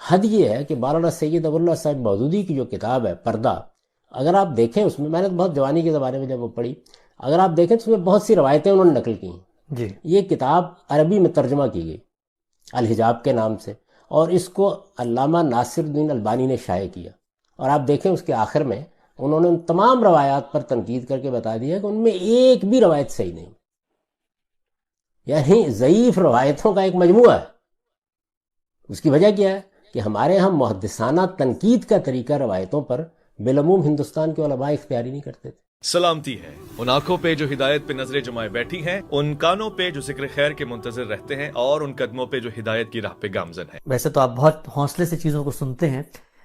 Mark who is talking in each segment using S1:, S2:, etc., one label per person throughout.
S1: حد یہ ہے کہ مولانا سید ابو اللہ صاحب مودودی کی جو کتاب ہے پردہ، اگر آپ دیکھیں اس میں نے تو بہت جوانی کے زمانے میں جب وہ پڑھی، اگر آپ دیکھیں تو اس میں بہت سی روایتیں انہوں نے نقل کی ہیں۔
S2: جی
S1: یہ کتاب عربی میں ترجمہ کی گئی الحجاب کے نام سے، اور اس کو علامہ ناصر الدین البانی نے شائع کیا، اور آپ دیکھیں اس کے آخر میں انہوں نے ان تمام روایات پر تنقید کر کے بتا دیا کہ ان میں ایک بھی روایت صحیح نہیں، یعنی ضعیف روایتوں کا ایک مجموعہ ہے۔ اس کی وجہ کیا ہے کہ ہمارے ہاں محدثانہ تنقید کا طریقہ روایتوں پر بالعموم ہندوستان کے علماء اختیار ہی نہیں کرتے تھے۔
S3: سلامتی ہے ان آنکھوں پہ جو ہدایت پہ نظریں جمائے بیٹھی ہیں، ان کانوں پہ جو ذکر خیر کے منتظر رہتے ہیں، اور ان قدموں پہ جو ہدایت کی راہ پہ گامزن ہیں۔
S2: ویسے تو آپ بہت حوصلے سے چیزوں کو سنتے ہیں،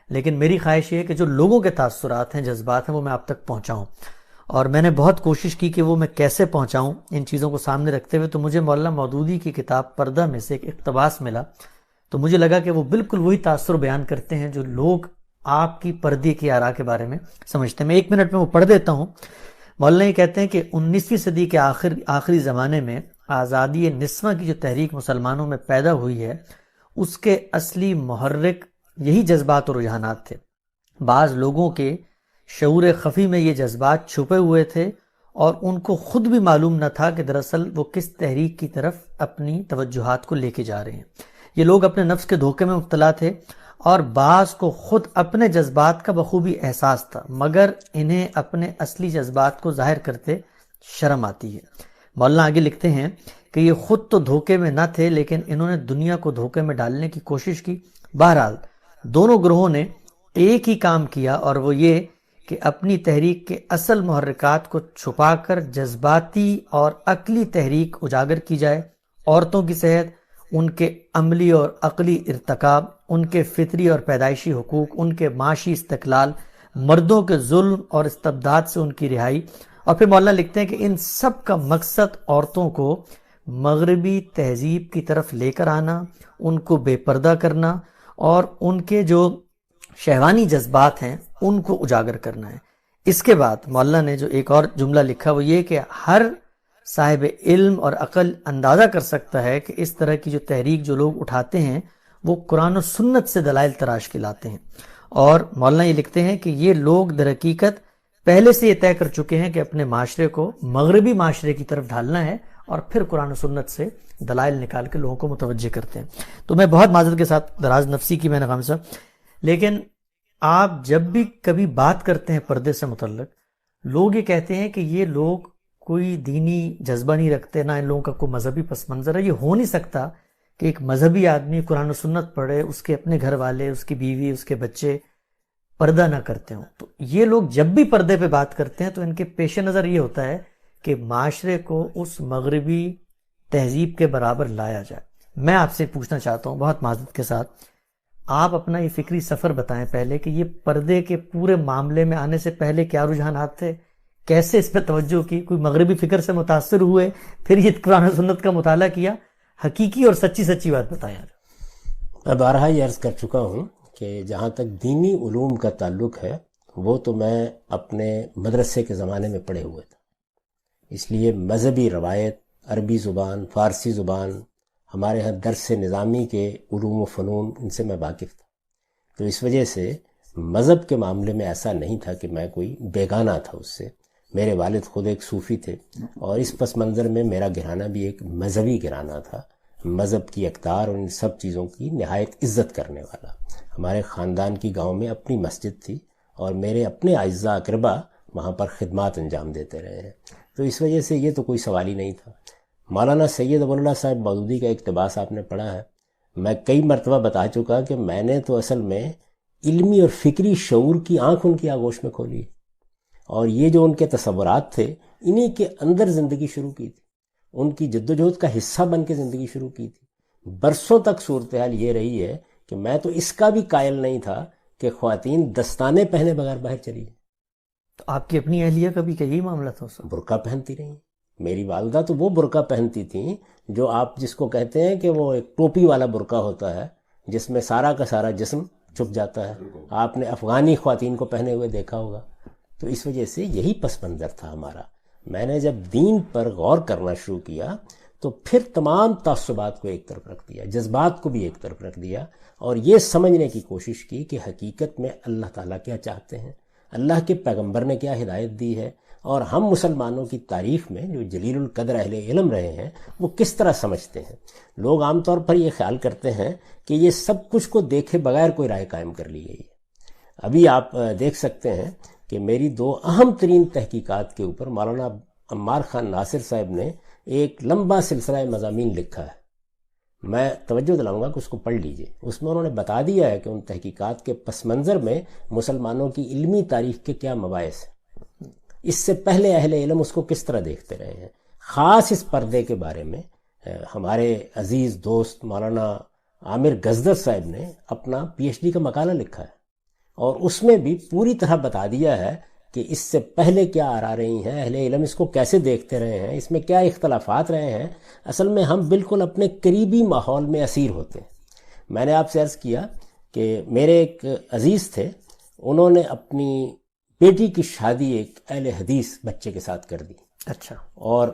S2: لیکن میری خواہش یہ ہے کہ جو لوگوں کے تاثرات ہیں، جذبات ہیں، وہ میں آپ تک پہنچاؤں، اور میں نے بہت کوشش کی کہ وہ میں کیسے پہنچاؤں ان چیزوں کو سامنے رکھتے ہوئے۔ تو مجھے مولانا مودودی کی کتاب پردہ میں سے ایک اقتباس ملا، تو مجھے لگا کہ وہ بالکل وہی تاثر بیان کرتے ہیں جو لوگ آپ کی پردے کی آراء کے بارے میں سمجھتے ہیں۔ میں 1 منٹ میں وہ پڑھ دیتا ہوں۔ مولانا یہ کہتے ہیں کہ 19ویں صدی کے آخری زمانے میں آزادی نسواں کی جو تحریک مسلمانوں میں پیدا ہوئی ہے، اس کے اصلی محرک یہی جذبات اور رجحانات تھے۔ بعض لوگوں کے شعور خفی میں یہ جذبات چھپے ہوئے تھے، اور ان کو خود بھی معلوم نہ تھا کہ دراصل وہ کس تحریک کی طرف اپنی توجہات کو لے کے جا رہے ہیں۔ یہ لوگ اپنے نفس کے دھوکے میں مبتلا تھے، اور بعض کو خود اپنے جذبات کا بخوبی احساس تھا، مگر انہیں اپنے اصلی جذبات کو ظاہر کرتے شرم آتی ہے۔ مولانا آگے لکھتے ہیں کہ یہ خود تو دھوکے میں نہ تھے، لیکن انہوں نے دنیا کو دھوکے میں ڈالنے کی کوشش کی۔ بہرحال دونوں گروہوں نے ایک ہی کام کیا، اور وہ یہ کہ اپنی تحریک کے اصل محرکات کو چھپا کر جذباتی اور عقلی تحریک اجاگر کی جائے۔ عورتوں کی صحت، ان کے عملی اور عقلی ارتکاب، ان کے فطری اور پیدائشی حقوق، ان کے معاشی استقلال، مردوں کے ظلم اور استبداد سے ان کی رہائی۔ اور پھر مولانا لکھتے ہیں کہ ان سب کا مقصد عورتوں کو مغربی تہذیب کی طرف لے کر آنا، ان کو بے پردہ کرنا، اور ان کے جو شہوانی جذبات ہیں ان کو اجاگر کرنا ہے۔ اس کے بعد مولانا نے جو ایک اور جملہ لکھا وہ یہ کہ ہر صاحب علم اور عقل اندازہ کر سکتا ہے کہ اس طرح کی جو تحریک جو لوگ اٹھاتے ہیں وہ قرآن و سنت سے دلائل تراش کے لاتے ہیں۔ اور مولانا یہ لکھتے ہیں کہ یہ لوگ در حقیقت پہلے سے یہ طے کر چکے ہیں کہ اپنے معاشرے کو مغربی معاشرے کی طرف ڈھالنا ہے، اور پھر قرآن و سنت سے دلائل نکال کے لوگوں کو متوجہ کرتے ہیں۔ تو میں بہت معذرت کے ساتھ دراز نفسی کی میں نے خامصہ، لیکن آپ جب بھی کبھی بات کرتے ہیں پردے سے متعلق، لوگ یہ کہتے ہیں کہ یہ لوگ کوئی دینی جذبہ نہیں رکھتے، نہ ان لوگوں کا کوئی مذہبی پس منظر ہے۔ یہ ہو نہیں سکتا کہ ایک مذہبی آدمی قرآن و سنت پڑھے، اس کے اپنے گھر والے، اس کی بیوی، اس کے بچے پردہ نہ کرتے ہوں۔ تو یہ لوگ جب بھی پردے پہ بات کرتے ہیں تو ان کے پیش نظر یہ ہوتا ہے کہ معاشرے کو اس مغربی تہذیب کے برابر لایا جائے۔ میں آپ سے پوچھنا چاہتا ہوں بہت معذرت کے ساتھ، آپ اپنا یہ فکری سفر بتائیں پہلے کہ یہ پردے کے پورے معاملے میں آنے سے پہلے کیا رجحانات تھے، کیسے اس پہ توجہ کی، کوئی مغربی فکر سے متاثر ہوئے، پھر یہ قرآن و سنت کا مطالعہ کیا؟ حقیقی اور سچی بات بتائیں۔
S1: میں بارہا یہ عرض کر چکا ہوں کہ جہاں تک دینی علوم کا تعلق ہے وہ تو میں اپنے مدرسے کے زمانے میں پڑھے ہوئے تھا، اس لیے مذہبی روایت، عربی زبان، فارسی زبان، ہمارے ہاں درس نظامی کے علوم و فنون، ان سے میں واقف تھا۔ تو اس وجہ سے مذہب کے معاملے میں ایسا نہیں تھا کہ میں کوئی بیگانہ تھا اس سے۔ میرے والد خود ایک صوفی تھے، اور اس پس منظر میں میرا گھرانہ بھی ایک مذہبی گھرانہ تھا، مذہب کی اقدار اور ان سب چیزوں کی نہایت عزت کرنے والا۔ ہمارے خاندان کی گاؤں میں اپنی مسجد تھی، اور میرے اپنے اعزاء اقربا وہاں پر خدمات انجام دیتے رہے ہیں، تو اس وجہ سے یہ تو کوئی سوال ہی نہیں تھا۔ مولانا سید ابو اللہ صاحب مودودی کا اقتباس آپ نے پڑھا ہے، میں کئی مرتبہ بتا چکا کہ میں نے تو اصل میں علمی اور فکری شعور کی آنکھ ان کی آغوش میں کھولی، اور یہ جو ان کے تصورات تھے انہی کے اندر زندگی شروع کی تھی، ان کی جدوجہد کا حصہ بن کے زندگی شروع کی تھی۔ برسوں تک صورتحال یہ رہی ہے کہ میں تو اس کا بھی قائل نہیں تھا کہ خواتین دستانے پہنے بغیر باہر چلی جائیں۔
S2: تو آپ کی اپنی اہلیہ کا بھی یہی معاملہ تھا؟
S1: برقع پہنتی رہی، میری والدہ تو وہ برقع پہنتی تھیں جو آپ جس کو کہتے ہیں کہ وہ ایک ٹوپی والا برقع ہوتا ہے جس میں سارا کا سارا جسم چھپ جاتا ہے، آپ نے افغانی خواتین کو پہنے ہوئے دیکھا ہوگا۔ تو اس وجہ سے یہی پس منظر تھا ہمارا۔ میں نے جب دین پر غور کرنا شروع کیا تو پھر تمام تعصبات کو ایک طرف رکھ دیا، جذبات کو بھی ایک طرف رکھ دیا، اور یہ سمجھنے کی کوشش کی کہ حقیقت میں اللہ تعالیٰ کیا چاہتے ہیں، اللہ کے پیغمبر نے کیا ہدایت دی ہے، اور ہم مسلمانوں کی تاریخ میں جو جلیل القدر اہل علم رہے ہیں وہ کس طرح سمجھتے ہیں۔ لوگ عام طور پر یہ خیال کرتے ہیں کہ یہ سب کچھ کو دیکھے بغیر کوئی رائے قائم کر لی گئی ہے۔ ابھی آپ دیکھ سکتے ہیں کہ میری 2 اہم ترین تحقیقات کے اوپر مولانا عمار خان ناصر صاحب نے ایک لمبا سلسلہ مضامین لکھا ہے، میں توجہ دلاؤں گا کہ اس کو پڑھ لیجئے۔ اس میں انہوں نے بتا دیا ہے کہ ان تحقیقات کے پس منظر میں مسلمانوں کی علمی تاریخ کے کیا مباحث ہیں، اس سے پہلے اہل علم اس کو کس طرح دیکھتے رہے ہیں۔ خاص اس پردے کے بارے میں ہمارے عزیز دوست مولانا عامر غزدر صاحب نے اپنا پی ایچ ڈی کا مقالہ لکھا ہے، اور اس میں بھی پوری طرح بتا دیا ہے کہ اس سے پہلے کیا آ رہی ہیں، اہل علم اس کو کیسے دیکھتے رہے ہیں، اس میں کیا اختلافات رہے ہیں۔ اصل میں ہم بالکل اپنے قریبی ماحول میں اسیر ہوتے ہیں۔ میں نے آپ سے عرض کیا کہ میرے ایک عزیز تھے، انہوں نے اپنی بیٹی کی شادی ایک اہل حدیث بچے کے ساتھ کر دی،
S2: اچھا،
S1: اور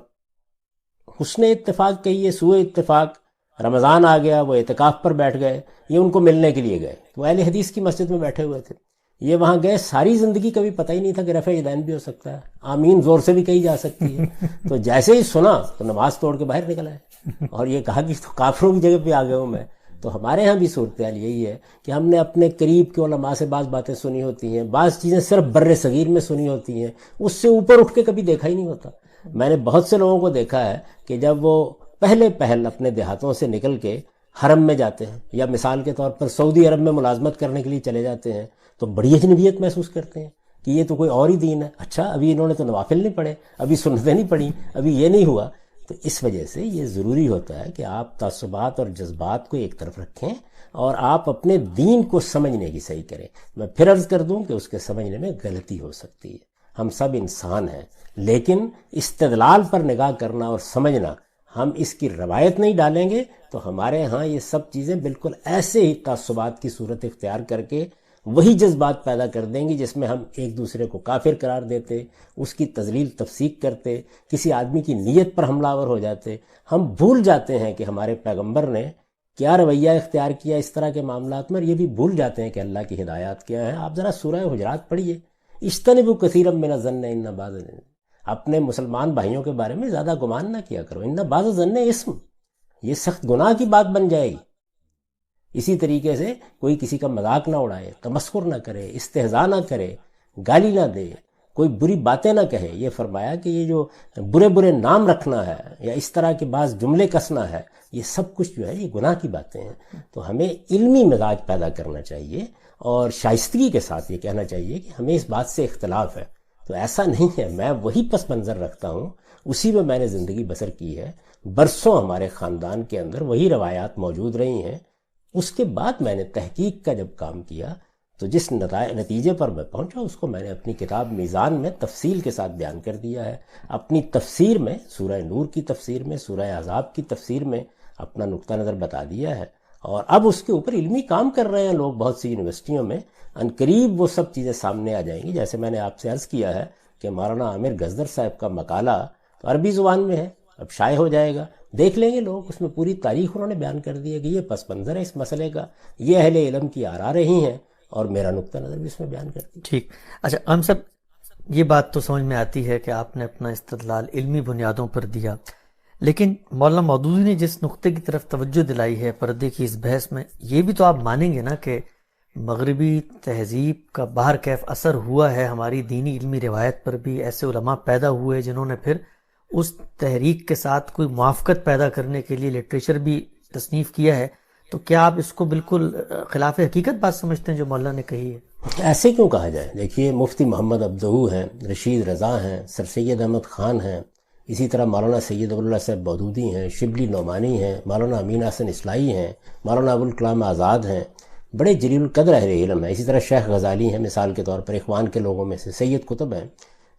S1: حسن اتفاق کہیے سوء اتفاق، رمضان آ گیا، وہ اعتکاف پر بیٹھ گئے، یہ ان کو ملنے کے لیے گئے، وہ اہل حدیث کی مسجد میں بیٹھے ہوئے تھے، یہ وہاں گئے، ساری زندگی کبھی پتہ ہی نہیں تھا کہ رفع یدین بھی ہو سکتا ہے، آمین زور سے بھی کہی جا سکتی ہے، تو جیسے ہی سنا تو نماز توڑ کے باہر نکل آئے اور یہ کہا کہ تو کافروں کی جگہ پہ آ گئے ہوں میں۔ تو ہمارے ہاں بھی صورتحال یہی ہے کہ ہم نے اپنے قریب کے علماء سے بعض باتیں سنی ہوتی ہیں، بعض چیزیں صرف بر صغیر میں سنی ہوتی ہیں، اس سے اوپر اٹھ کے کبھی دیکھا ہی نہیں ہوتا۔ میں نے بہت سے لوگوں کو دیکھا ہے کہ جب وہ پہل اپنے دیہاتوں سے نکل کے حرم میں جاتے ہیں، یا مثال کے طور پر سعودی عرب میں ملازمت کرنے کے لیے چلے جاتے ہیں، تو بڑی اجنبیت محسوس کرتے ہیں کہ یہ تو کوئی اور ہی دین ہے، اچھا ابھی انہوں نے تو نوافل نہیں پڑھے، ابھی سنتیں نہیں پڑھی، ابھی یہ نہیں ہوا۔ تو اس وجہ سے یہ ضروری ہوتا ہے کہ آپ تعصبات اور جذبات کو ایک طرف رکھیں اور آپ اپنے دین کو سمجھنے کی صحیح کریں۔ میں پھر عرض کر دوں کہ اس کے سمجھنے میں غلطی ہو سکتی ہے، ہم سب انسان ہیں، لیکن استدلال پر نگاہ کرنا اور سمجھنا، ہم اس کی روایت نہیں ڈالیں گے تو ہمارے ہاں یہ سب چیزیں بالکل ایسے ہی تعصبات کی صورت اختیار کر کے وہی جذبات پیدا کر دیں گی جس میں ہم ایک دوسرے کو کافر قرار دیتے، اس کی تذلیل تفسیق کرتے، کسی آدمی کی نیت پر حملہ آور ہو جاتے۔ ہم بھول جاتے ہیں کہ ہمارے پیغمبر نے کیا رویہ اختیار کیا اس طرح کے معاملات میں، اور یہ بھی بھول جاتے ہیں کہ اللہ کی ہدایات کیا ہیں۔ آپ ذرا سورہ حجرات پڑھیے، اجتنبوا کثیرا من الظن ان بعض، اپنے مسلمان بھائیوں کے بارے میں زیادہ گمان نہ کیا کرو، ان بعض الظن اسم، یہ سخت گناہ کی بات بن جائے گی۔ اسی طریقے سے کوئی کسی کا مذاق نہ اڑائے، تمسخر نہ کرے، استہزاء نہ کرے، گالی نہ دے، کوئی بری باتیں نہ کہے۔ یہ فرمایا کہ یہ جو برے برے نام رکھنا ہے یا اس طرح کے بعض جملے کسنا ہے، یہ سب کچھ جو ہے یہ گناہ کی باتیں ہیں۔ تو ہمیں علمی مزاج پیدا کرنا چاہیے اور شائستگی کے ساتھ یہ کہنا چاہیے کہ ہمیں اس بات سے اختلاف ہے، تو ایسا نہیں ہے، میں وہی پس منظر رکھتا ہوں، اسی میں میں نے زندگی بسر کی ہے، برسوں ہمارے خاندان کے اندر وہی روایات موجود رہی ہیں۔ اس کے بعد میں نے تحقیق کا جب کام کیا تو جس نتیجے پر میں پہنچا اس کو میں نے اپنی کتاب میزان میں تفصیل کے ساتھ بیان کر دیا ہے۔ اپنی تفسیر میں، سورہ نور کی تفسیر میں، سورہ احزاب کی تفسیر میں اپنا نقطہ نظر بتا دیا ہے، اور اب اس کے اوپر علمی کام کر رہے ہیں لوگ بہت سی یونیورسٹیوں میں۔ عنقریب وہ سب چیزیں سامنے آ جائیں گی، جیسے میں نے آپ سے عرض کیا ہے کہ مولانا عامر غزدر صاحب کا مقالہ تو عربی زبان میں ہے، اب شائع ہو جائے گا، دیکھ لیں گے لوگ، اس میں پوری تاریخ انہوں نے بیان کر دی ہے کہ یہ پس منظر ہے اس مسئلے کا، یہ اہل علم کی آراء رہی ہیں، اور میرا نقطہ نظر بھی اس میں بیان کر دی۔
S2: ٹھیک، اچھا ہم سب یہ بات تو سمجھ میں آتی ہے کہ آپ نے اپنا استدلال علمی بنیادوں پر دیا، لیکن مولانا مودودی نے جس نقطے کی طرف توجہ دلائی ہے پردے کی اس بحث میں، یہ بھی تو آپ مانیں گے نا کہ مغربی تہذیب کا باہر کیف اثر ہوا ہے ہماری دینی علمی روایت پر بھی، ایسے علماء پیدا ہوئے جنہوں نے پھر اس تحریک کے ساتھ کوئی موافقت پیدا کرنے کے لیے لٹریچر بھی تصنیف کیا ہے، تو کیا آپ اس کو بالکل خلاف حقیقت بات سمجھتے ہیں جو مولانا نے کہی ہے؟
S1: ایسے کیوں کہا جائے؟ دیکھیے مفتی محمد عبدہو ہیں، رشید رضا ہیں، سر سید احمد خان ہیں، اسی طرح مولانا سید ابواللہ صاحب مودودی ہیں، شبلی نعمانی ہیں، مولانا امین حسن اصلاحی ہیں، مولانا ابوالکلام آزاد ہیں، بڑے جلیل القدر اہل علم ہیں، اسی طرح شیخ غزالی ہیں مثال کے طور پر، اخوان کے لوگوں میں سے سید قطب ہیں۔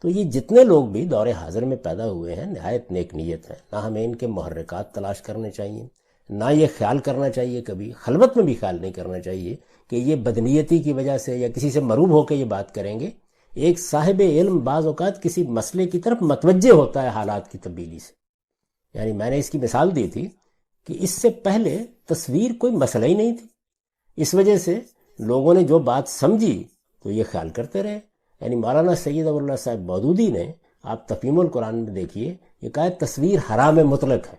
S1: تو یہ جتنے لوگ بھی دور حاضر میں پیدا ہوئے ہیں نہایت نیک نیت ہیں، نہ ہمیں ان کے محرکات تلاش کرنے چاہیے، نہ یہ خیال کرنا چاہیے، کبھی خلوت میں بھی خیال نہیں کرنا چاہیے کہ یہ بدنیتی کی وجہ سے یا کسی سے مروب ہو کے یہ بات کریں گے۔ ایک صاحب علم بعض اوقات کسی مسئلے کی طرف متوجہ ہوتا ہے حالات کی تبدیلی سے، یعنی میں نے اس کی مثال دی تھی کہ اس سے پہلے تصویر کوئی مسئلہ ہی نہیں تھی، اس وجہ سے لوگوں نے جو بات سمجھی تو یہ خیال کرتے رہے. یعنی مولانا سید ابو اللہ صاحب مودودی نے، آپ تفہیم القرآن میں دیکھیے، یہ کہا تصویر حرام مطلق ہے،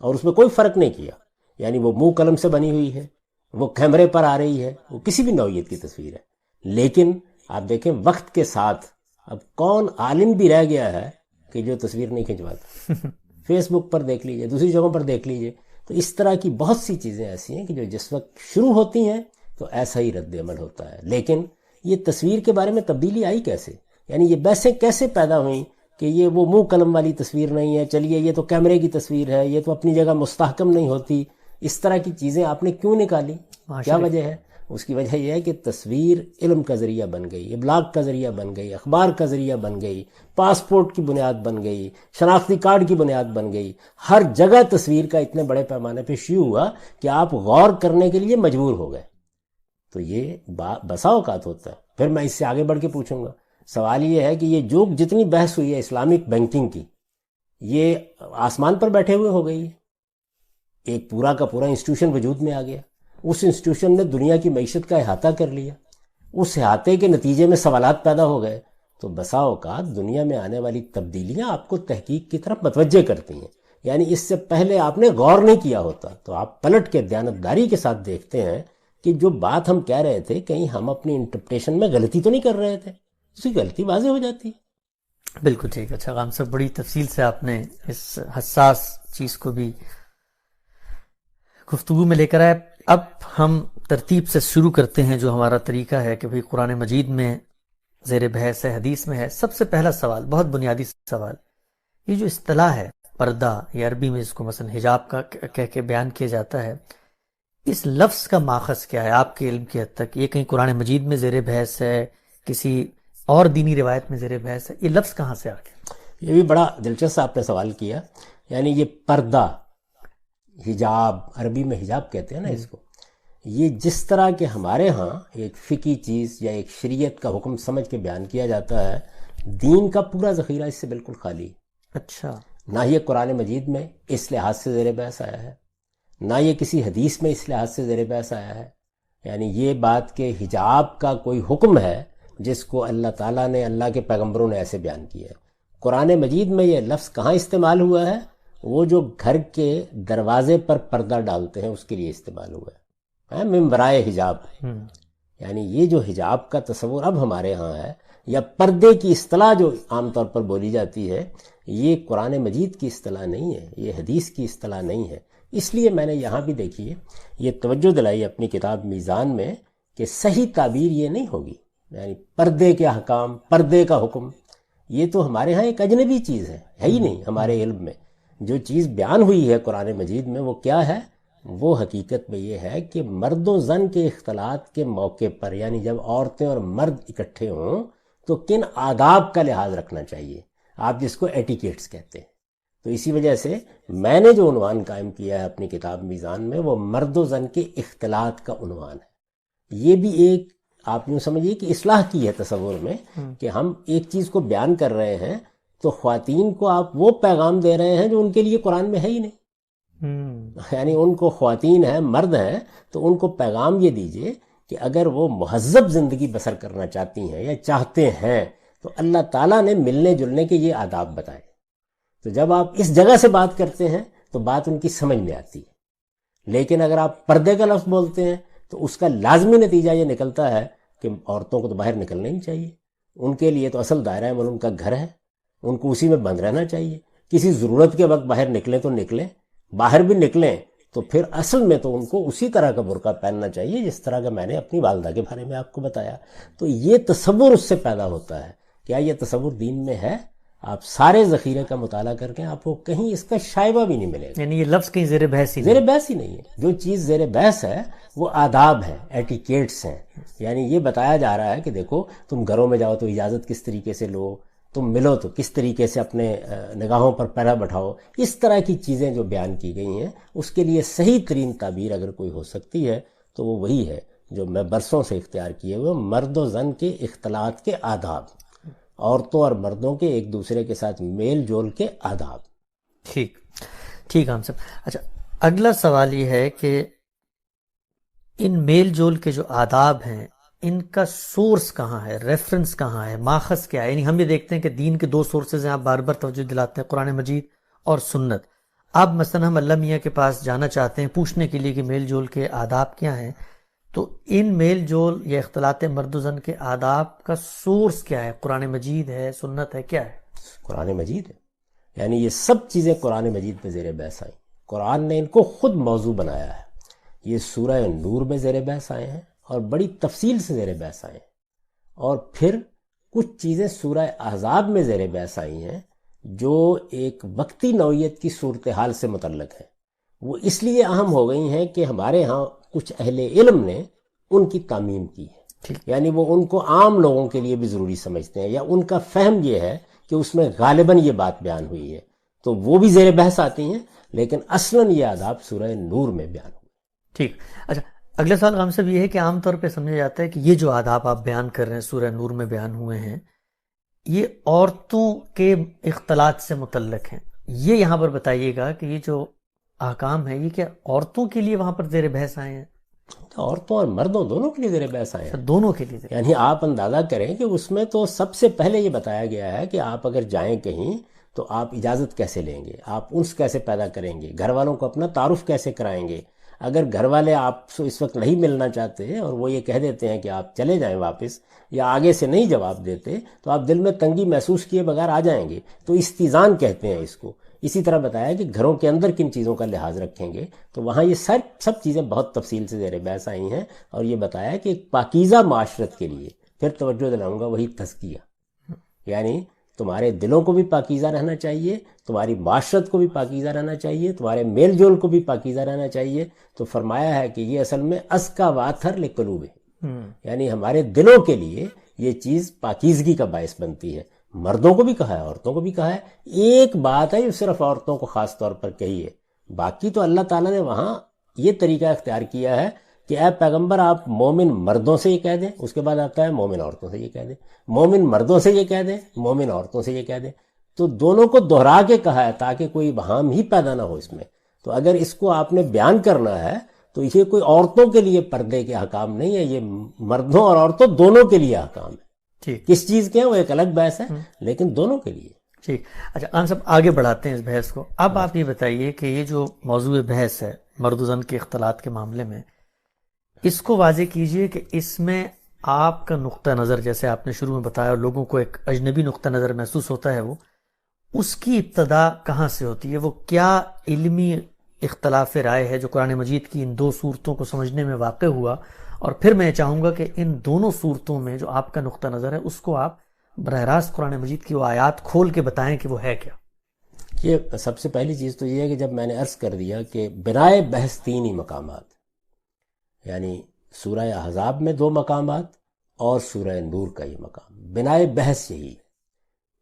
S1: اور اس میں کوئی فرق نہیں کیا. یعنی وہ منہ قلم سے بنی ہوئی ہے، وہ کیمرے پر آ رہی ہے، وہ کسی بھی نوعیت کی تصویر ہے. لیکن آپ دیکھیں وقت کے ساتھ اب کون عالم بھی رہ گیا ہے کہ جو تصویر نہیں کھنچواتا. فیس بک پر دیکھ لیجئے، دوسری جگہوں پر دیکھ لیجئے. تو اس طرح کی بہت سی چیزیں ایسی ہیں کہ جو جس وقت شروع ہوتی ہیں تو ایسا ہی رد عمل ہوتا ہے. لیکن یہ تصویر کے بارے میں تبدیلی آئی کیسے؟ یعنی یہ بحثیں کیسے پیدا ہوئیں کہ یہ وہ منہ قلم والی تصویر نہیں ہے، چلیے یہ تو کیمرے کی تصویر ہے، یہ تو اپنی جگہ مستحکم نہیں ہوتی. اس طرح کی چیزیں آپ نے کیوں نکالی؟ کیا وجہ ہے؟ اس کی وجہ یہ ہے کہ تصویر علم کا ذریعہ بن گئی، ابلاغ کا ذریعہ بن گئی، اخبار کا ذریعہ بن گئی، پاسپورٹ کی بنیاد بن گئی، شناختی کارڈ کی بنیاد بن گئی. ہر جگہ تصویر کا اتنے بڑے پیمانے پہ شیوع ہوا کہ آپ غور کرنے کے لیے مجبور ہو گئے. تو یہ بسا اوقات ہوتا ہے. پھر میں اس سے آگے بڑھ کے پوچھوں گا، سوال یہ ہے کہ یہ جو جتنی بحث ہوئی ہے اسلامک بینکنگ کی، یہ آسمان پر بیٹھے ہوئے ہو گئی ہے. ایک پورا کا پورا انسٹیٹیوشن وجود میں آ گیا، اس انسٹیٹیوشن نے دنیا کی معیشت کا احاطہ کر لیا، اس احاطے کے نتیجے میں سوالات پیدا ہو گئے. تو بسا اوقات دنیا میں آنے والی تبدیلیاں آپ کو تحقیق کی طرف متوجہ کرتی ہیں. یعنی اس سے پہلے آپ نے غور نہیں کیا ہوتا تو آپ پلٹ کے دیانتداری کے ساتھ دیکھتے ہیں کہ جو بات ہم کہہ رہے تھے کہیں ہم اپنی انٹرپریٹیشن میں غلطی تو نہیں کر رہے تھے، اس کی غلطی واضح ہو جاتی ہے.
S2: بالکل ٹھیک. اچھا غام صاحب، بڑی تفصیل سے آپ نے اس حساس چیز کو بھی گفتگو میں لے کر آئے. اب ہم ترتیب سے شروع کرتے ہیں جو ہمارا طریقہ ہے کہ بھئی قرآن مجید میں زیر بحث ہے، حدیث میں ہے. سب سے پہلا سوال، بہت بنیادی سوال، یہ جو اصطلاح ہے پردہ، یا عربی میں اس کو مثلا حجاب کا کہہ کے بیان کیا جاتا ہے، اس لفظ کا ماخذ کیا ہے آپ کے علم کی حد تک؟ یہ کہیں قرآن مجید میں زیر بحث ہے، کسی اور دینی روایت میں زیر بحث ہے؟ یہ لفظ کہاں سے آ گیا؟
S1: یہ بھی بڑا دلچسپ آپ نے سوال کیا. یعنی یہ پردہ، حجاب، عربی میں حجاب کہتے ہیں نا اس کو، یہ جس طرح کہ ہمارے ہاں ایک فقہی چیز یا ایک شریعت کا حکم سمجھ کے بیان کیا جاتا ہے، دین کا پورا ذخیرہ اس سے بالکل خالی.
S2: اچھا.
S1: نہ یہ قرآن مجید میں اس لحاظ سے زیر بحث آیا ہے، نہ یہ کسی حدیث میں اس لحاظ سے زیر بحث آیا ہے. یعنی یہ بات کہ حجاب کا کوئی حکم ہے جس کو اللہ تعالیٰ نے، اللہ کے پیغمبروں نے ایسے بیان کیا ہے. قرآن مجید میں یہ لفظ کہاں استعمال ہوا ہے؟ وہ جو گھر کے دروازے پر پردہ ڈالتے ہیں اس کے لیے استعمال ہوا ہے، من ورائے حجاب. یعنی یہ جو حجاب کا تصور اب ہمارے ہاں ہے، یا پردے کی اصطلاح جو عام طور پر بولی جاتی ہے، یہ قرآن مجید کی اصطلاح نہیں ہے، یہ حدیث کی اصطلاح نہیں ہے. اس لیے میں نے یہاں بھی دیکھیے یہ توجہ دلائی اپنی کتاب میزان میں کہ صحیح تعبیر یہ نہیں ہوگی. یعنی پردے کے احکام، پردے کا حکم، یہ تو ہمارے ہاں ایک اجنبی چیز ہے ہی نہیں. ہمارے علم میں جو چیز بیان ہوئی ہے قرآن مجید میں وہ کیا ہے؟ وہ حقیقت میں یہ ہے کہ مرد و زن کے اختلاط کے موقع پر، یعنی جب عورتیں اور مرد اکٹھے ہوں تو کن آداب کا لحاظ رکھنا چاہیے، آپ جس کو ایٹیکیٹس کہتے ہیں. تو اسی وجہ سے میں نے جو عنوان قائم کیا ہے اپنی کتاب میزان میں، وہ مرد و زن کے اختلاط کا عنوان ہے. یہ بھی ایک آپ یوں سمجھیے کہ اصلاح کی ہے تصور میں، کہ ہم ایک چیز کو بیان کر رہے ہیں تو خواتین کو آپ وہ پیغام دے رہے ہیں جو ان کے لیے قرآن میں ہے ہی نہیں. یعنی ان کو، خواتین ہیں، مرد ہیں، تو ان کو پیغام یہ دیجئے کہ اگر وہ مہذب زندگی بسر کرنا چاہتی ہیں یا چاہتے ہیں تو اللہ تعالیٰ نے ملنے جلنے کے یہ آداب بتائے. تو جب آپ اس جگہ سے بات کرتے ہیں تو بات ان کی سمجھ میں آتی ہے. لیکن اگر آپ پردے کا لفظ بولتے ہیں تو اس کا لازمی نتیجہ یہ نکلتا ہے کہ عورتوں کو تو باہر نکلنا ہی چاہیے. ان کے لیے تو اصل دائرہ عمل ان کا گھر ہے، ان کو اسی میں بند رہنا چاہیے. کسی ضرورت کے وقت باہر نکلیں تو نکلیں، باہر بھی نکلیں تو پھر اصل میں تو ان کو اسی طرح کا برقع پہننا چاہیے جس طرح کا میں نے اپنی والدہ کے بارے میں آپ کو بتایا. تو یہ تصور اس سے پیدا ہوتا ہے. کیا یہ تصور دین میں ہے؟ آپ سارے ذخیرے کا مطالعہ کر کے آپ کو کہیں اس کا شائبہ بھی نہیں ملے گا.
S2: یعنی یہ لفظ کہیں زیر بحث ہی نہیں،
S1: زیر بحث ہی نہیں ہے. جو چیز زیر بحث ہے وہ آداب ہے، ایٹیکیٹس ہیں. یعنی یہ بتایا جا رہا ہے کہ دیکھو تم گھروں میں جاؤ تو اجازت کس طریقے سے لو، تم ملو تو کس طریقے سے اپنے نگاہوں پر پہرا بٹھاؤ. اس طرح کی چیزیں جو بیان کی گئی ہیں اس کے لیے صحیح ترین تعبیر اگر کوئی ہو سکتی ہے تو وہ وہی ہے جو میں برسوں سے اختیار کیے ہوئے مرد و زن کے اختلاط کے آداب، عورتوں اور مردوں کے ایک دوسرے کے ساتھ میل جول کے آداب.
S2: ٹھیک ٹھیک ہم سب. اچھا، اگلا سوال یہ ہے کہ ان میل جول کے جو آداب ہیں ان کا سورس کہاں ہے، ریفرنس کہاں ہے، ماخذ کیا ہے؟ یعنی ہم یہ دیکھتے ہیں کہ دین کے دو سورسز ہیں، آپ بار بار توجہ دلاتے ہیں، قرآن مجید اور سنت. اب مثلا ہم اللہ میاں کے پاس جانا چاہتے ہیں پوچھنے کے لیے کہ میل جول کے آداب کیا ہیں، تو ان میل جول یا اختلاط مرد و زن کے آداب کا سورس کیا ہے؟ قرآن مجید ہے، سنت ہے، کیا ہے؟
S1: قرآن مجید ہے. یعنی یہ سب چیزیں قرآن مجید پہ زیر بحث آئیں. قرآن نے ان کو خود موضوع بنایا ہے. یہ سورہ نور میں زیر بحث آئے ہیں اور بڑی تفصیل سے زیر بحث آئے ہیں. اور پھر کچھ چیزیں سورہ احزاب میں زیر بحث آئی ہیں جو ایک وقتی نوعیت کی صورتحال سے متعلق ہیں. وہ اس لیے اہم ہو گئی ہیں کہ ہمارے ہاں کچھ اہل علم نے ان کی تعمیم کی ہے. یعنی وہ ان کو عام لوگوں کے لیے بھی ضروری سمجھتے ہیں، یا ان کا فہم یہ ہے کہ اس میں غالباً یہ بات بیان ہوئی ہے، تو وہ بھی زیر بحث آتی ہیں. لیکن اصلاً یہ آداب سورہ نور میں بیان ہوئے.
S2: ٹھیک. اچھا، اگلا سوال غام صاحب یہ ہے کہ عام طور پہ سمجھا جاتا ہے کہ یہ جو آداب آپ بیان کر رہے ہیں سورہ نور میں بیان ہوئے ہیں یہ عورتوں کے اختلاط سے متعلق ہیں. یہ یہاں پر بتائیے گا کہ یہ جو احکام ہیں یہ کیا عورتوں کے لیے وہاں پر زیر بحث آئے ہیں؟
S1: عورتوں اور مردوں دونوں کے لیے زیر بحث آئے ہیں.
S2: دونوں کے لیے.
S1: یعنی آپ اندازہ کریں کہ اس میں تو سب سے پہلے یہ بتایا گیا ہے کہ آپ اگر جائیں کہیں تو آپ اجازت کیسے لیں گے، آپ انس کیسے پیدا کریں گے، گھر والوں کو اپنا تعارف کیسے کرائیں گے. اگر گھر والے آپ سے اس وقت نہیں ملنا چاہتے اور وہ یہ کہہ دیتے ہیں کہ آپ چلے جائیں واپس، یا آگے سے نہیں جواب دیتے، تو آپ دل میں تنگی محسوس کیے بغیر آ جائیں گے. تو استیزان کہتے ہیں اس کو. اسی طرح بتایا کہ گھروں کے اندر کن چیزوں کا لحاظ رکھیں گے، تو وہاں یہ سب چیزیں بہت تفصیل سے زیر بحث آئی ہیں. اور یہ بتایا کہ ایک پاکیزہ معاشرت کے لیے، پھر توجہ دلاؤں گا وہی تزکیہ، یعنی تمہارے دلوں کو بھی پاکیزہ رہنا چاہیے، تمہاری معاشرت کو بھی پاکیزہ رہنا چاہیے، تمہارے میل جول کو بھی پاکیزہ رہنا چاہیے. تو فرمایا ہے کہ یہ اصل میں ازکا واتھر لقلوب ہے، یعنی ہمارے دلوں کے لیے یہ چیز پاکیزگی کا باعث بنتی ہے. مردوں کو بھی کہا ہے، عورتوں کو بھی کہا ہے. ایک بات ہے جو صرف عورتوں کو خاص طور پر کہی ہے، باقی تو اللہ تعالیٰ نے وہاں یہ طریقہ اختیار کیا ہے کہ اے پیغمبر آپ مومن مردوں سے یہ کہہ دیں، اس کے بعد آتا ہے مومن عورتوں سے یہ کہہ دیں، مومن مردوں سے یہ کہہ دیں، مومن عورتوں سے یہ کہہ دیں. تو دونوں کو دہرا کے کہا ہے تاکہ کوئی ابہام ہی پیدا نہ ہو اس میں. تو اگر اس کو آپ نے بیان کرنا ہے تو یہ کوئی عورتوں کے لیے پردے کے احکام نہیں ہے، یہ مردوں اور عورتوں دونوں کے لیے احکام ہے.
S2: ٹھیک.
S1: کس چیز کے ہیں وہ ایک الگ بحث ہے، لیکن دونوں کے لیے.
S2: ٹھیک. اچھا خان صاحب آگے بڑھاتے ہیں اس بحث کو. اب آپ یہ بتائیے کہ یہ جو موضوع بحث ہے مرد و زن کے اختلاط کے معاملے میں، اس کو واضح کیجئے کہ اس میں آپ کا نقطہ نظر، جیسے آپ نے شروع میں بتایا اور لوگوں کو ایک اجنبی نقطہ نظر محسوس ہوتا ہے، وہ اس کی ابتدا کہاں سے ہوتی ہے؟ وہ کیا علمی اختلاف رائے ہے جو قرآن مجید کی ان دو صورتوں کو سمجھنے میں واقع ہوا؟ اور پھر میں چاہوں گا کہ ان دونوں صورتوں میں جو آپ کا نقطہ نظر ہے اس کو آپ براہ راست قرآن مجید کی وہ آیات کھول کے بتائیں کہ وہ ہے کیا.
S1: یہ سب سے پہلی چیز تو یہ ہے کہ جب میں نے عرض کر دیا کہ بنائے بحث تین ہی مقامات، یعنی سورہ احزاب میں 2 مقامات اور سورہ نور کا یہ مقام، بنائے بحث یہی ہے.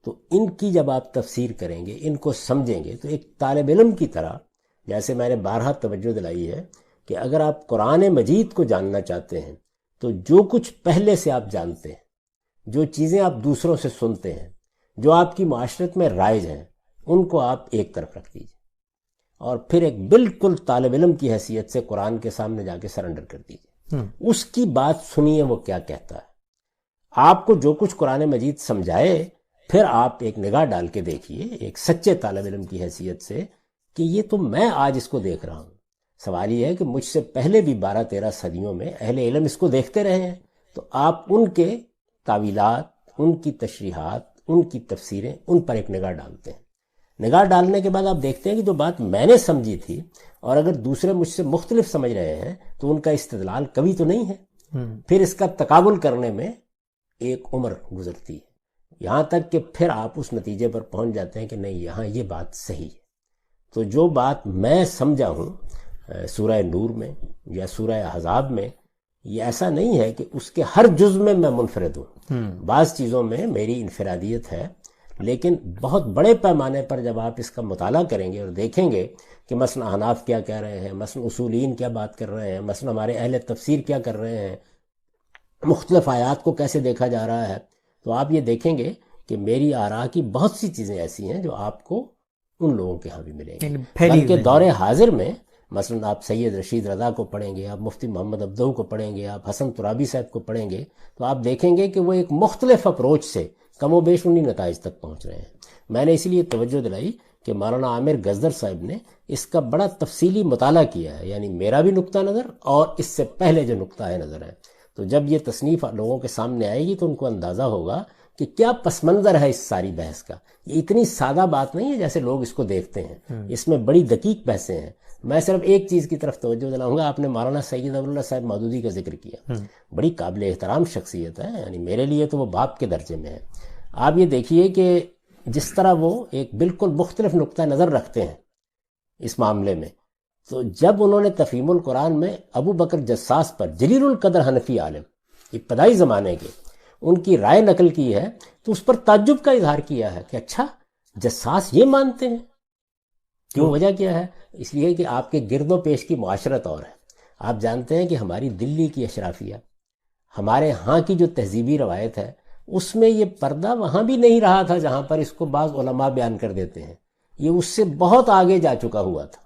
S1: تو ان کی جب آپ تفسیر کریں گے، ان کو سمجھیں گے، تو ایک طالب علم کی طرح، جیسے میں نے بارہا توجہ دلائی ہے کہ اگر آپ قرآن مجید کو جاننا چاہتے ہیں تو جو کچھ پہلے سے آپ جانتے ہیں، جو چیزیں آپ دوسروں سے سنتے ہیں، جو آپ کی معاشرت میں رائج ہیں، ان کو آپ ایک طرف رکھ دیجیے اور پھر ایک بالکل طالب علم کی حیثیت سے قرآن کے سامنے جا کے سرنڈر کر دیجیے. اس کی بات سنیے وہ کیا کہتا ہے. آپ کو جو کچھ قرآن مجید سمجھائے پھر آپ ایک نگاہ ڈال کے دیکھیے ایک سچے طالب علم کی حیثیت سے کہ یہ تو میں آج اس کو دیکھ رہا ہوں. سوال یہ ہے کہ مجھ سے پہلے بھی 12-13 صدیوں میں اہل علم اس کو دیکھتے رہے ہیں، تو آپ ان کے تعویلات، ان کی تشریحات، ان کی تفسیریں، ان پر ایک نگاہ ڈالتے ہیں. نگاہ ڈالنے کے بعد آپ دیکھتے ہیں کہ جو بات میں نے سمجھی تھی اور اگر دوسرے مجھ سے مختلف سمجھ رہے ہیں تو ان کا استدلال کبھی تو نہیں ہے. پھر اس کا تقابل کرنے میں ایک عمر گزرتی ہے، یہاں تک کہ پھر آپ اس نتیجے پر پہنچ جاتے ہیں کہ نہیں یہاں یہ بات صحیح ہے. تو جو بات میں سمجھا ہوں سورہ نور میں یا سورہ احزاب میں، یہ ایسا نہیں ہے کہ اس کے ہر جز میں منفرد ہوں. بعض چیزوں میں میری انفرادیت ہے، لیکن بہت بڑے پیمانے پر جب آپ اس کا مطالعہ کریں گے اور دیکھیں گے کہ مثلا احناف کیا کہہ رہے ہیں، مثلا اصولین کیا بات کر رہے ہیں، مثلا ہمارے اہل تفسیر کیا کر رہے ہیں، مختلف آیات کو کیسے دیکھا جا رہا ہے، تو آپ یہ دیکھیں گے کہ میری آراء کی بہت سی چیزیں ایسی ہیں جو آپ کو ان لوگوں کے ہاں بھی ملیں گی. بلکہ دور حاضر میں مثلا آپ سید رشید رضا کو پڑھیں گے، آپ مفتی محمد عبدہو کو پڑھیں گے، آپ حسن ترابی صاحب کو پڑھیں گے، تو آپ دیکھیں گے کہ وہ ایک مختلف اپروچ سے کم و بیش انہی نتائج تک پہنچ رہے ہیں۔ میں نے اسی لیے توجہ دلائی کہ مولانا عامر گزدر صاحب نے اس کا بڑا تفصیلی مطالعہ کیا ہے، یعنی میرا بھی نقطہ نظر اور اس سے پہلے جو نقطہ نظر ہے، تو جب یہ تصنیف لوگوں کے سامنے آئے گی تو ان کو اندازہ ہوگا کہ کیا پس منظر ہے اس ساری بحث کا۔ یہ اتنی سادہ بات نہیں ہے جیسے لوگ اس کو دیکھتے ہیں، اس میں بڑی دقیق بحثیں ہیں۔ میں صرف ایک چیز کی طرف توجہ دلاؤں گا، آپ نے مولانا سید ابواللہ صاحب مودودی کا ذکر کیا، بڑی قابل احترام شخصیت ہے، یعنی میرے لیے تو وہ باپ کے درجے میں ہے۔ آپ یہ دیکھیے کہ جس طرح وہ ایک بالکل مختلف نقطہ نظر رکھتے ہیں اس معاملے میں، تو جب انہوں نے تفہیم القرآن میں ابو بکر جساس پر، جلیل القدر حنفی عالم ابتدائی زمانے کے، ان کی رائے نقل کی ہے تو اس پر تعجب کا اظہار کیا ہے کہ اچھا جساس یہ مانتے ہیں، کیوں؟ وجہ کیا ہے؟ اس لیے کہ آپ کے گرد و پیش کی معاشرت اور ہے۔ آپ جانتے ہیں کہ ہماری دلی کی اشرافیہ، ہمارے ہاں کی جو تہذیبی روایت ہے، اس میں یہ پردہ وہاں بھی نہیں رہا تھا جہاں پر اس کو بعض علماء بیان کر دیتے ہیں، یہ اس سے بہت آگے جا چکا ہوا تھا۔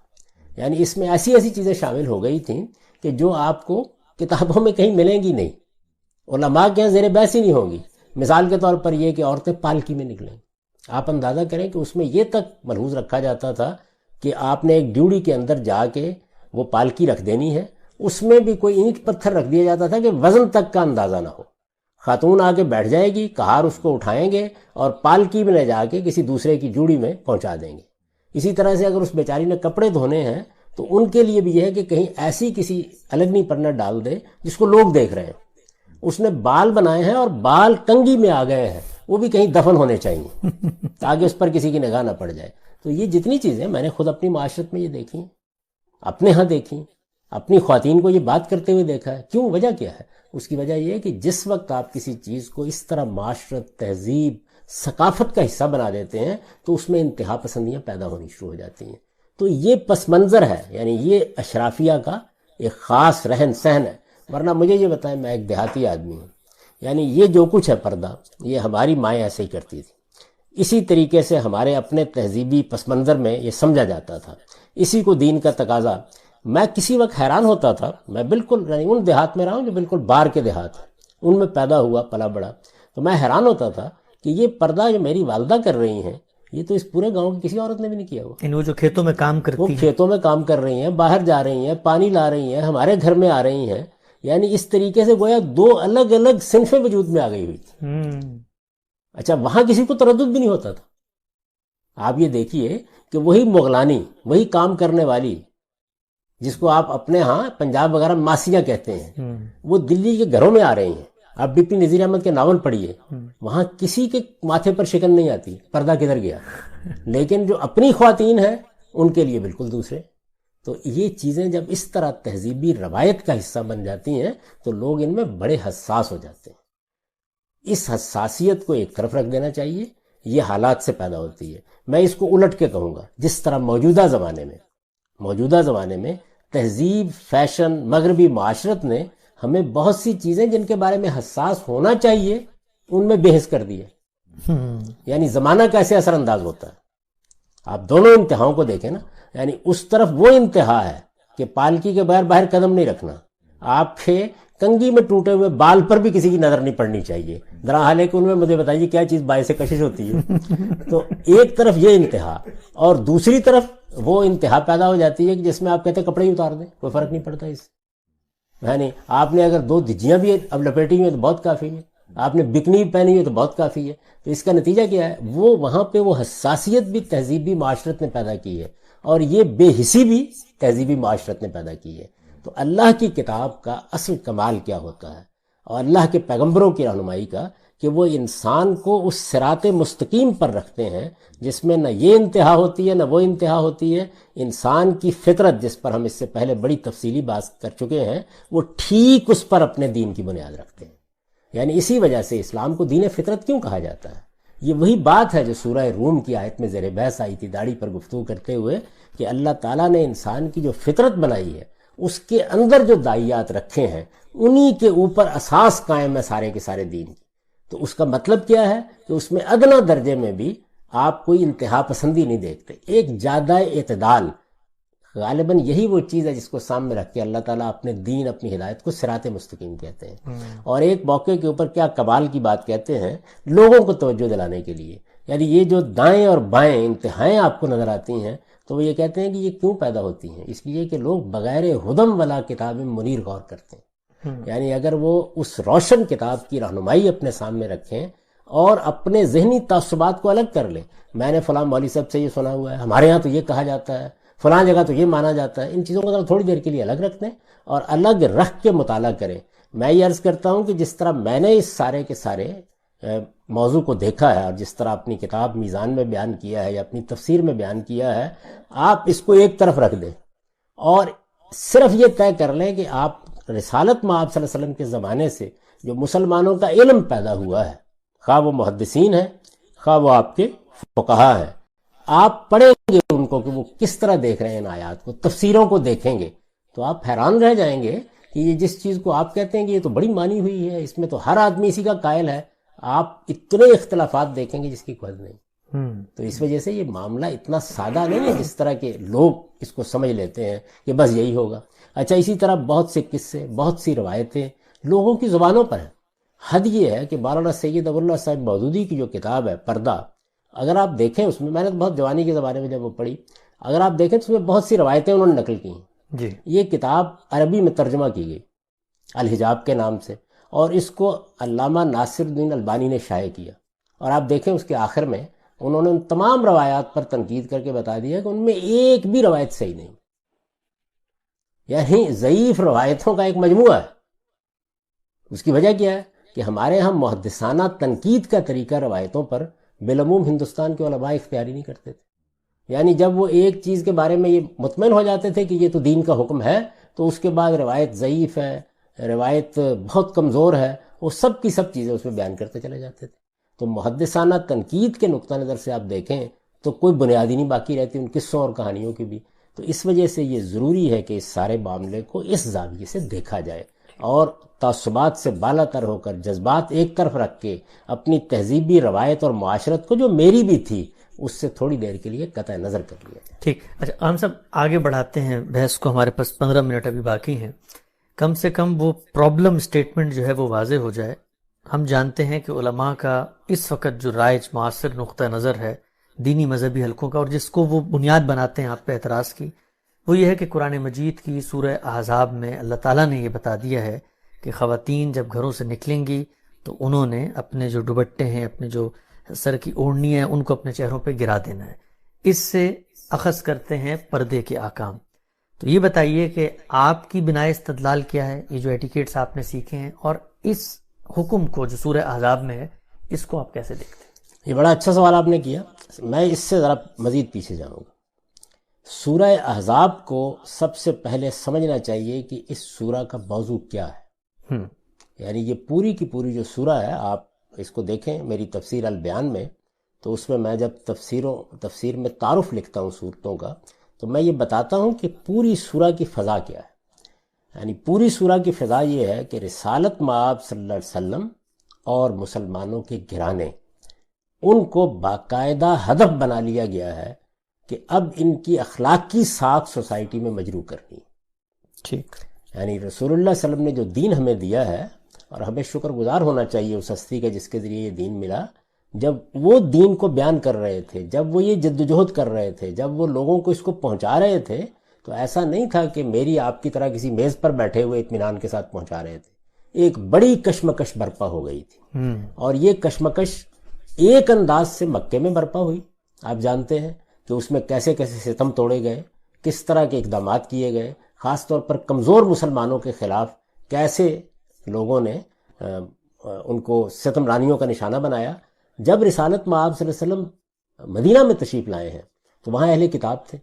S1: یعنی اس میں ایسی ایسی چیزیں شامل ہو گئی تھیں کہ جو آپ کو کتابوں میں کہیں ملیں گی نہیں، علماء کے یہاں زیر بحث ہی نہیں ہوں گی۔ مثال کے طور پر یہ کہ عورتیں پالکی میں نکلیں، آپ اندازہ کریں کہ اس میں یہ تک ملحوظ رکھا جاتا تھا کہ آپ نے ایک ڈیوڑی کے اندر جا کے وہ پالکی رکھ دینی ہے، اس میں بھی کوئی اینٹ پتھر رکھ دیا جاتا تھا کہ وزن تک کا اندازہ نہ ہو، خاتون آ کے بیٹھ جائے گی، کہار اس کو اٹھائیں گے اور پالکی میں لے جا کے کسی دوسرے کی جوڑی میں پہنچا دیں گے۔ اسی طرح سے اگر اس بیچاری نے کپڑے دھونے ہیں تو ان کے لیے بھی یہ ہے کہ کہیں ایسی کسی الگنی پر نہ ڈال دے جس کو لوگ دیکھ رہے ہیں۔ اس نے بال بنائے ہیں اور بال کنگھی میں آ گئے ہیں، وہ بھی کہیں دفن ہونے چاہیے تاکہ اس پر کسی کی نگاہ نہ پڑ جائے۔ تو یہ جتنی چیزیں میں نے خود اپنی معاشرت میں یہ دیکھی، اپنے ہاں دیکھی، اپنی خواتین کو یہ بات کرتے ہوئے دیکھا ہے۔ کیوں؟ وجہ کیا ہے؟ اس کی وجہ یہ ہے کہ جس وقت آپ کسی چیز کو اس طرح معاشرت، تہذیب، ثقافت کا حصہ بنا دیتے ہیں تو اس میں انتہا پسندیاں پیدا ہونی شروع ہو جاتی ہیں۔ تو یہ پس منظر ہے، یعنی یہ اشرافیہ کا ایک خاص رہن سہن ہے۔ ورنہ مجھے یہ بتائیں، میں ایک دیہاتی آدمی ہوں، یعنی یہ جو کچھ ہے پردہ، یہ ہماری مائیں ایسے ہی کرتی تھی، اسی طریقے سے ہمارے اپنے تہذیبی پس منظر میں یہ سمجھا جاتا تھا، اسی کو دین کا تقاضا۔ میں کسی وقت حیران ہوتا تھا، میں بالکل یعنی ان دیہات میں رہا ہوں جو بالکل باہر کے دیہات ہیں، ان میں پیدا ہوا پلا بڑا، تو میں حیران ہوتا تھا کہ یہ پردہ جو میری والدہ کر رہی ہیں، یہ تو اس پورے گاؤں کی کسی عورت نے بھی نہیں کیا ہوا۔
S2: وہ جو کھیتوں میں کام کرتی ہیں،
S1: وہ کھیتوں میں کام کر رہی ہیں، باہر جا رہی ہیں، پانی لا رہی ہیں، ہمارے گھر میں آ رہی ہیں، یعنی اس طریقے سے گویا دو الگ الگ صنفیں وجود میں آ گئی ہوئی تھی۔ اچھا، وہاں کسی کو تردد بھی نہیں ہوتا تھا۔ آپ یہ دیکھیے کہ وہی مغلانی، وہی کام کرنے والی، جس کو آپ اپنے ہاں پنجاب وغیرہ ماسیاں کہتے ہیں، وہ دلی کے گھروں میں آ رہی ہیں۔ آپ ڈی پی نذیر احمد کے ناول پڑھیے، وہاں کسی کے ماتھے پر شکن نہیں آتی، پردہ کدھر گیا، لیکن جو اپنی خواتین ہیں ان کے لیے بالکل دوسرے۔ تو یہ چیزیں جب اس طرح تہذیبی روایت کا حصہ بن جاتی ہیں تو لوگ ان میں بڑے حساس ہو جاتے ہیں۔ اس حساسیت کو ایک طرف رکھ دینا چاہیے، یہ حالات سے پیدا ہوتی ہے۔ میں اس کو الٹ کے کہوں گا، جس طرح موجودہ زمانے میں تہذیب، فیشن، مغربی معاشرت نے ہمیں بہت سی چیزیں جن کے بارے میں حساس ہونا چاہیے ان میں بحث کر دی ہے۔ یعنی زمانہ کیسے اثر انداز ہوتا ہے، آپ دونوں انتہاؤں کو دیکھیں نا۔ یعنی اس طرف وہ انتہا ہے کہ پالکی کے بغیر باہر قدم نہیں رکھنا، آپ کے کنگھی میں ٹوٹے ہوئے بال پر بھی کسی کی نظر نہیں پڑنی چاہیے، ذرا حال ہے کہ ان میں مجھے بتائیے کیا چیز باعث کشش ہوتی ہے۔ تو ایک طرف یہ انتہا، اور دوسری طرف وہ انتہا پیدا ہو جاتی ہے کہ جس میں آپ کہتے ہیں کپڑے ہی اتار دیں، کوئی فرق نہیں پڑتا اس سے۔ یعنی آپ نے اگر 2 دھجیاں بھی اب لپیٹی ہوئی ہیں تو بہت کافی ہے، آپ نے بکنی پہنی ہوئی تو بہت کافی ہے۔ تو اس کا نتیجہ کیا ہے؟ وہ وہاں پہ وہ حساسیت بھی تہذیبی معاشرت نے پیدا کی ہے، اور یہ بے حسی بھی تہذیبی معاشرت نے پیدا کی ہے۔ تو اللہ کی کتاب کا اصل کمال کیا ہوتا ہے، اور اللہ کے پیغمبروں کی رہنمائی کا، کہ وہ انسان کو اس صراط مستقیم پر رکھتے ہیں جس میں نہ یہ انتہا ہوتی ہے نہ وہ انتہا ہوتی ہے۔ انسان کی فطرت، جس پر ہم اس سے پہلے بڑی تفصیلی بات کر چکے ہیں، وہ ٹھیک اس پر اپنے دین کی بنیاد رکھتے ہیں۔ یعنی اسی وجہ سے اسلام کو دین فطرت کیوں کہا جاتا ہے؟ یہ وہی بات ہے جو سورہ روم کی آیت میں زیر بحث آئی تھی داڑھی پر گفتگو کرتے ہوئے، کہ اللہ تعالیٰ نے انسان کی جو فطرت بنائی ہے اس کے اندر جو داعیات رکھے ہیں انہی کے اوپر اساس قائم ہے سارے کے سارے دین کی۔ تو اس کا مطلب کیا ہے کہ اس میں ادنا درجے میں بھی آپ کوئی انتہا پسندی نہیں دیکھتے، ایک جادہ اعتدال، غالباً یہی وہ چیز ہے جس کو سامنے رکھ کے اللہ تعالیٰ اپنے دین اپنی ہدایت کو صراط مستقیم کہتے ہیں. اور ایک موقع کے اوپر کیا کمال کی بات کہتے ہیں لوگوں کو توجہ دلانے کے لیے. یعنی یہ جو دائیں اور بائیں انتہائیں آپ کو نظر آتی ہیں تو وہ یہ کہتے ہیں کہ یہ کیوں پیدا ہوتی ہیں؟ اس لیے کہ لوگ بغیر ہدم ولا کتاب منیر غور کرتے ہیں. یعنی اگر وہ اس روشن کتاب کی رہنمائی اپنے سامنے رکھیں اور اپنے ذہنی تعصبات کو الگ کر لیں، میں نے فلاں مولوی صاحب سے یہ سنا ہوا ہے، ہمارے ہاں تو یہ کہا جاتا ہے، فلاں جگہ تو یہ مانا جاتا ہے، ان چیزوں کو تھوڑی دیر کے لیے الگ رکھ دیں اور الگ رکھ کے مطالعہ کریں. میں یہ عرض کرتا ہوں کہ جس طرح میں نے اس سارے کے سارے موضوع کو دیکھا ہے اور جس طرح اپنی کتاب میزان میں بیان کیا ہے یا اپنی تفسیر میں بیان کیا ہے، آپ اس کو ایک طرف رکھ دیں اور صرف یہ طے کر لیں کہ آپ رسالت مآب صلی اللہ علیہ وسلم کے زمانے سے جو مسلمانوں کا علم پیدا ہوا ہے، خواہ وہ محدثین ہیں خواہ وہ آپ کے فقہا ہیں، آپ پڑھیں گے ان کو کہ وہ کس طرح دیکھ رہے ہیں ان آیات کو، تفسیروں کو دیکھیں گے تو آپ حیران رہ جائیں گے کہ یہ جس چیز کو آپ کہتے ہیں کہ یہ تو بڑی مانی ہوئی ہے، اس میں تو ہر آدمی اسی کا قائل ہے، آپ اتنے اختلافات دیکھیں گے جس کی کوئی حد نہیں. تو اس وجہ سے یہ معاملہ اتنا سادہ نہیں ہے جس طرح کے لوگ اس کو سمجھ لیتے ہیں کہ بس یہی ہوگا. اچھا، اسی طرح بہت سے قصے، بہت سی روایتیں لوگوں کی زبانوں پر ہیں. حد یہ ہے کہ مولانا سید ابواللہ صاحب مودودی کی جو کتاب ہے پردہ، اگر آپ دیکھیں اس میں نے تو بہت جوانی کے زمانے میں جب وہ پڑھی، اگر آپ دیکھیں تو اس میں بہت سی روایتیں انہوں نے نقل کی ہیں.
S2: جی.
S1: یہ کتاب عربی میں ترجمہ کی گئی الحجاب کے نام سے، اور اس کو علامہ ناصر الدین البانی نے شائع کیا. اور آپ دیکھیں اس کے آخر میں انہوں نے ان تمام روایات پر تنقید کر کے بتا دیا کہ ان میں ایک بھی روایت صحیح نہیں، یعنی ضعیف روایتوں کا ایک مجموعہ ہے. اس کی وجہ کیا ہے کہ ہمارے ہم محدثانہ تنقید کا طریقہ روایتوں پر بالعموم ہندوستان کے علماء اختیار ہی نہیں کرتے تھے. یعنی جب وہ ایک چیز کے بارے میں یہ مطمئن ہو جاتے تھے کہ یہ تو دین کا حکم ہے، تو اس کے بعد روایت ضعیف ہے، روایت بہت کمزور ہے، وہ سب کی سب چیزیں اس میں بیان کرتے چلے جاتے تھے. تو محدثانہ تنقید کے نقطہ نظر سے آپ دیکھیں تو کوئی بنیادی نہیں باقی رہتی ان قصوں اور کہانیوں کی بھی. تو اس وجہ سے یہ ضروری ہے کہ اس سارے معاملے کو اس زاویے سے دیکھا جائے اور تعصبات سے بالا تر ہو کر جذبات ایک طرف رکھ کے اپنی تہذیبی روایت اور معاشرت کو جو میری بھی تھی اس سے تھوڑی دیر کے لیے قطع نظر کر لیا جائے.
S2: ٹھیک. اچھا عام صاحب، آگے بڑھاتے ہیں بحث کو، ہمارے پاس 15 منٹ ابھی باقی ہیں. کم سے کم وہ پرابلم سٹیٹمنٹ جو ہے وہ واضح ہو جائے. ہم جانتے ہیں کہ علماء کا اس وقت جو رائج معاصر نقطہ نظر ہے دینی مذہبی حلقوں کا، اور جس کو وہ بنیاد بناتے ہیں آپ پہ اعتراض کی، وہ یہ ہے کہ قرآن مجید کی سورہ احزاب میں اللہ تعالیٰ نے یہ بتا دیا ہے کہ خواتین جب گھروں سے نکلیں گی تو انہوں نے اپنے جو دوپٹے ہیں، اپنے جو سر کی اوڑھنی ہیں، ان کو اپنے چہروں پہ گرا دینا ہے. اس سے اخذ کرتے ہیں پردے کے احکام. تو یہ بتائیے کہ آپ کی بنائے استدلال کیا ہے، یہ جو ایٹیکیٹس آپ نے سیکھے ہیں، اور اس حکم کو جو سورہ احزاب میں ہے اس کو آپ کیسے دیکھتے ہیں؟
S1: یہ بڑا اچھا سوال آپ نے کیا. میں اس سے ذرا مزید پیچھے جاؤں گا. سورہ احزاب کو سب سے پہلے سمجھنا چاہیے کہ اس سورہ کا موضوع کیا ہے. یعنی یہ پوری کی پوری جو سورہ ہے، آپ اس کو دیکھیں میری تفسیر البیان میں، تو اس میں جب تفسیر میں تعارف لکھتا ہوں صورتوں کا، تو میں یہ بتاتا ہوں کہ پوری سورہ کی فضا کیا ہے. یعنی پوری سورہ کی فضا یہ ہے کہ رسالت مآب صلی اللہ علیہ وسلم اور مسلمانوں کے گھرانے، ان کو باقاعدہ ہدف بنا لیا گیا ہے کہ اب ان کی اخلاقی ساکھ سوسائٹی میں مجروح کرنی.
S2: ٹھیک.
S1: یعنی رسول اللہ صلی اللہ علیہ وسلم نے جو دین ہمیں دیا ہے، اور ہمیں شکر گزار ہونا چاہیے اس ہستی کا جس کے ذریعے یہ دین ملا، جب وہ دین کو بیان کر رہے تھے، جب وہ یہ جدوجہد کر رہے تھے، جب وہ لوگوں کو اس کو پہنچا رہے تھے، تو ایسا نہیں تھا کہ میری آپ کی طرح کسی میز پر بیٹھے ہوئے اطمینان کے ساتھ پہنچا رہے تھے. ایک بڑی کشمکش برپا ہو گئی تھی، اور یہ کشمکش ایک انداز سے مکے میں برپا ہوئی. آپ جانتے ہیں کہ اس میں کیسے کیسے ستم توڑے گئے، کس طرح کے اقدامات کیے گئے، خاص طور پر کمزور مسلمانوں کے خلاف کیسے لوگوں نے ان کو ستم رانیوں کا نشانہ بنایا. جب رسالت مآب صلی اللہ علیہ وسلم مدینہ میں تشریف لائے ہیں تو وہاں اہل کتاب تھے،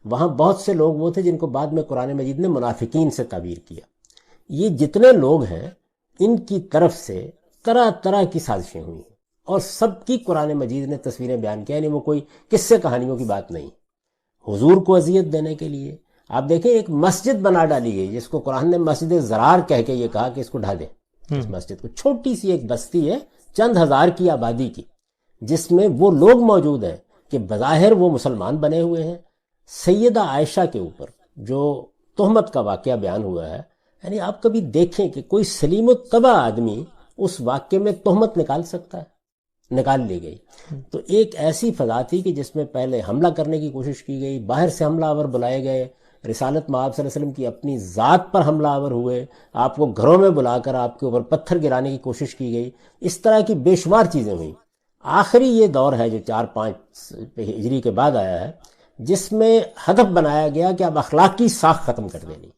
S1: وہاں بہت سے لوگ وہ تھے جن کو بعد میں قرآن مجید نے منافقین سے تعبیر کیا. یہ جتنے لوگ ہیں ان کی طرف سے طرح طرح کی سازشیں ہوئی ہیں، اور سب کی قرآن مجید نے تصویریں بیان کیا. یعنی وہ کوئی قصے کہانیوں کی بات نہیں. حضور کو اذیت دینے کے لیے آپ دیکھیں ایک مسجد بنا ڈالی گئی جس کو قرآن نے مسجد زرار کہہ کے یہ کہا کہ اس کو ڈھا دیں. اس مسجد کو، چھوٹی سی ایک بستی ہے چند ہزار کی آبادی کی، جس میں وہ لوگ موجود ہیں کہ بظاہر وہ مسلمان بنے ہوئے ہیں، سیدہ عائشہ کے اوپر جو تہمت کا واقعہ بیان ہوا ہے، یعنی آپ کبھی دیکھیں کہ کوئی سلیم الطبع آدمی اس واقعے میں تہمت نکال سکتا ہے، نکال لی گئی۔ تو ایک ایسی فضا تھی کہ جس میں پہلے حملہ کرنے کی کوشش کی گئی، باہر سے حملہ آور بلائے گئے، رسالت مآب صلی اللہ علیہ وسلم کی اپنی ذات پر حملہ آور ہوئے، آپ کو گھروں میں بلا کر آپ کے اوپر پتھر گرانے کی کوشش کی گئی، اس طرح کی بے شمار چیزیں ہوئیں۔ آخری یہ دور ہے جو 4-5 ہجری کے بعد آیا ہے، جس میں ہدف بنایا گیا کہ اب اخلاقی ساکھ ختم کر دینی،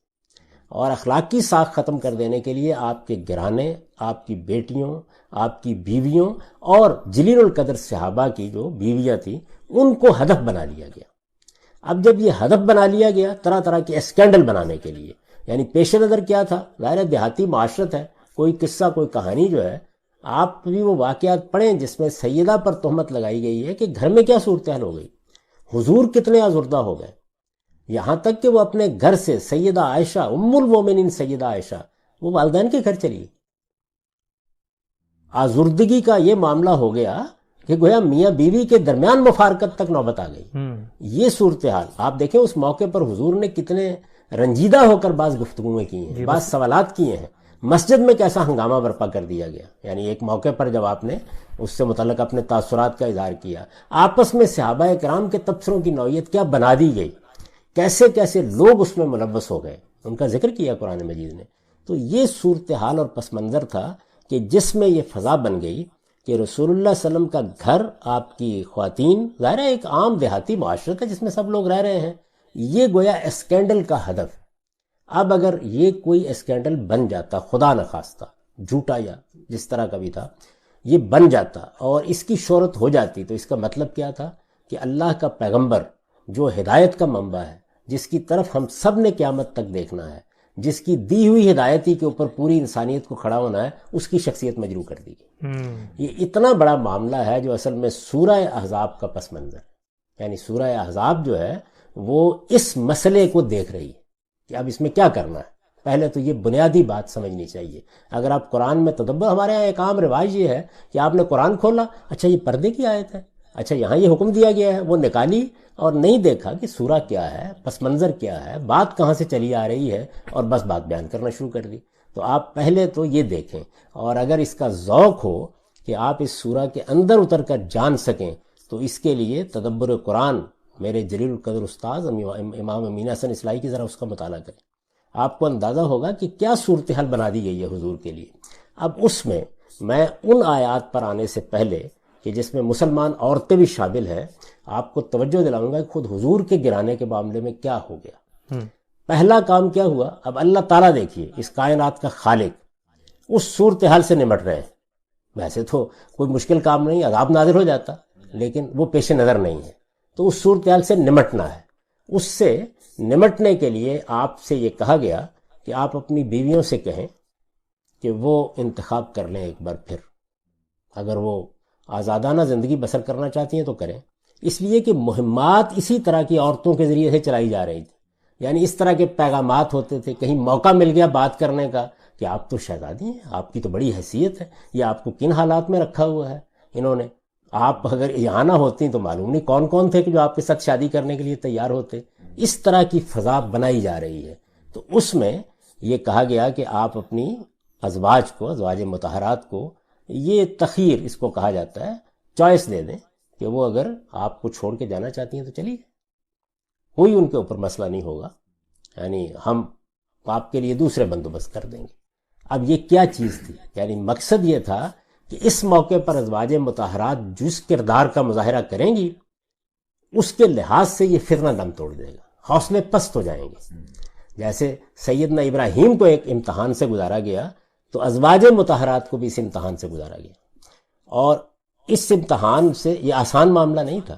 S1: اور اخلاقی ساکھ ختم کر دینے کے لیے آپ کے گھرانے، آپ کی بیٹیوں، آپ کی بیویوں اور جلیل القدر صحابہ کی جو بیویاں تھیں ان کو ہدف بنا لیا گیا۔ اب جب یہ ہدف بنا لیا گیا طرح طرح کے اسکینڈل بنانے کے لیے، یعنی پیش نظر کیا تھا؟ ظاہر دیہاتی معاشرت ہے، کوئی قصہ کوئی کہانی جو ہے، آپ بھی وہ واقعات پڑھیں جس میں سیدہ پر تہمت لگائی گئی ہے کہ گھر میں کیا صورتحال ہو گئی، حضور کتنے آزردہ ہو گئے، یہاں تک کہ وہ اپنے گھر سے سیدہ عائشہ ام المومنین سیدہ عائشہ وہ والدین کے گھر چلی۔ آزردگی کا یہ معاملہ ہو گیا کہ گویا میاں بیوی کے درمیان مفارقت تک نوبت آ گئی۔ یہ صورتحال آپ دیکھیں، اس موقع پر حضور نے کتنے رنجیدہ ہو کر بعض گفتگویں کی ہیں، بعض سوالات کیے ہیں، مسجد میں کیسا ہنگامہ برپا کر دیا گیا، یعنی ایک موقع پر جب آپ نے اس سے متعلق اپنے تاثرات کا اظہار کیا، آپس میں صحابہ کرام کے تبصروں کی نوعیت کیا بنا دی گئی، کیسے کیسے لوگ اس میں ملوث ہو گئے، ان کا ذکر کیا قرآن مجید نے۔ تو یہ صورتحال اور پس منظر تھا کہ جس میں یہ فضا بن گئی کہ رسول اللہ صلی اللہ علیہ وسلم کا گھر، آپ کی خواتین، ظاہر ہے ایک عام دیہاتی معاشرت ہے جس میں سب لوگ رہ رہے ہیں، یہ گویا اسکینڈل کا ہدف۔ اب اگر یہ کوئی اسکینڈل بن جاتا، خدا نخواستہ جھوٹا یا جس طرح کا بھی تھا، یہ بن جاتا اور اس کی شہرت ہو جاتی، تو اس کا مطلب کیا تھا کہ اللہ کا پیغمبر جو ہدایت کا منبع ہے، جس کی طرف ہم سب نے قیامت تک دیکھنا ہے، جس کی دی ہوئی ہدایتی کے اوپر پوری انسانیت کو کھڑا ہونا ہے، اس کی شخصیت مجروح کر دی گئی۔ یہ اتنا بڑا معاملہ ہے جو اصل میں سورہ احزاب کا پس منظر ہے، یعنی سورہ احزاب جو ہے وہ اس مسئلے کو دیکھ رہی ہے کہ اب اس میں کیا کرنا ہے۔ پہلے تو یہ بنیادی بات سمجھنی چاہیے۔ اگر آپ قرآن میں تدبر، ہمارے یہاں ایک عام رواج یہ ہے کہ آپ نے قرآن کھولا، اچھا یہ پردے کی آیت ہے، اچھا یہاں یہ حکم دیا گیا ہے، وہ نکالی اور نہیں دیکھا کہ سورہ کیا ہے، پس منظر کیا ہے، بات کہاں سے چلی آ رہی ہے، اور بس بات بیان کرنا شروع کر دی۔ تو آپ پہلے تو یہ دیکھیں، اور اگر اس کا ذوق ہو کہ آپ اس سورہ کے اندر اتر کر جان سکیں، تو اس کے لیے تدبر قرآن میرے جلیل القدر استاذ امام امین حسن اصلاحی کی ذرا اس کا مطالعہ کریں، آپ کو اندازہ ہوگا کہ کیا صورتحال بنا دی گئی ہے حضور کے لیے۔ اب اس میں میں ان آیات پر آنے سے پہلے کہ جس میں مسلمان عورتیں بھی شامل ہیں، آپ کو توجہ دلاؤں گا کہ خود حضور کے گرانے کے معاملے میں کیا ہو گیا۔ پہلا کام کیا ہوا؟ اب اللہ تعالیٰ دیکھیے، اس کائنات کا خالق اس صورتحال سے نمٹ رہے ہیں۔ ویسے تو کوئی مشکل کام نہیں، عذاب نازل ہو جاتا، لیکن وہ پیش نظر نہیں ہے، تو اس صورتحال سے نمٹنا ہے۔ اس سے نمٹنے کے لیے آپ سے یہ کہا گیا کہ آپ اپنی بیویوں سے کہیں کہ وہ انتخاب کر لیں ایک بار پھر، اگر وہ آزادانہ زندگی بسر کرنا چاہتی ہیں تو کریں، اس لیے کہ مہمات اسی طرح کی عورتوں کے ذریعے سے چلائی جا رہی تھی، یعنی اس طرح کے پیغامات ہوتے تھے، کہیں موقع مل گیا بات کرنے کا کہ آپ تو شہزادی ہیں، آپ کی تو بڑی حیثیت ہے، یہ آپ کو کن حالات میں رکھا ہوا ہے انہوں نے، آپ اگر یہاں نہ ہوتی تو معلوم نہیں کون کون تھے کہ جو آپ کے ساتھ شادی کرنے کے لیے تیار ہوتے۔ اس طرح کی فضا بنائی جا رہی ہے۔ تو اس میں یہ کہا گیا کہ آپ اپنی ازواج کو، ازواج مطہرات کو، یہ تخیر اس کو کہا جاتا ہے، چوائس دے دیں کہ وہ اگر آپ کو چھوڑ کے جانا چاہتی ہیں تو چلیے، کوئی ان کے اوپر مسئلہ نہیں ہوگا، یعنی ہم آپ کے لیے دوسرے بندوبست کر دیں گے۔ اب یہ کیا چیز تھی؟ یعنی مقصد یہ تھا کہ اس موقع پر ازواج مطہرات جس کردار کا مظاہرہ کریں گی، اس کے لحاظ سے یہ فتنہ دم توڑ دے گا، حوصلے پست ہو جائیں گے۔ جیسے سیدنا ابراہیم کو ایک امتحان سے گزارا گیا، تو ازواج مطہرات کو بھی اس امتحان سے گزارا گیا، اور اس امتحان سے یہ آسان معاملہ نہیں تھا،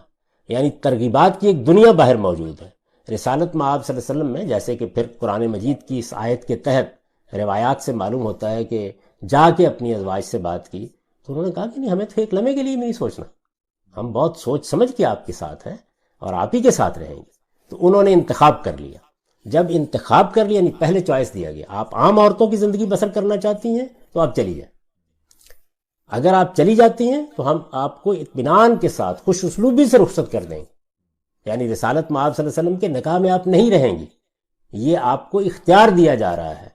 S1: یعنی ترغیبات کی ایک دنیا باہر موجود ہے۔ رسالت مآب صلی اللہ علیہ وسلم میں، جیسے کہ پھر قرآن مجید کی اس آیت کے تحت روایات سے معلوم ہوتا ہے کہ جا کے اپنی ازواج سے بات کی، تو انہوں نے کہا کہ نہیں، ہمیں تو ایک لمحے کے لیے نہیں سوچنا، ہم بہت سوچ سمجھ کے آپ کے ساتھ ہیں اور آپ ہی کے ساتھ رہیں گے۔ تو انہوں نے انتخاب کر لیا۔ جب انتخاب کر لیا، یعنی پہلے چوائس دیا گیا، آپ عام عورتوں کی زندگی بسر کرنا چاہتی ہیں تو آپ چلی جائیں، اگر آپ چلی جاتی ہیں تو ہم آپ کو اطمینان کے ساتھ خوش اسلوبی سے رخصت کر دیں گے، یعنی رسالت میں آپ صلی اللہ علیہ وسلم کے نکاح میں آپ نہیں رہیں گی، یہ آپ کو اختیار دیا جا رہا ہے۔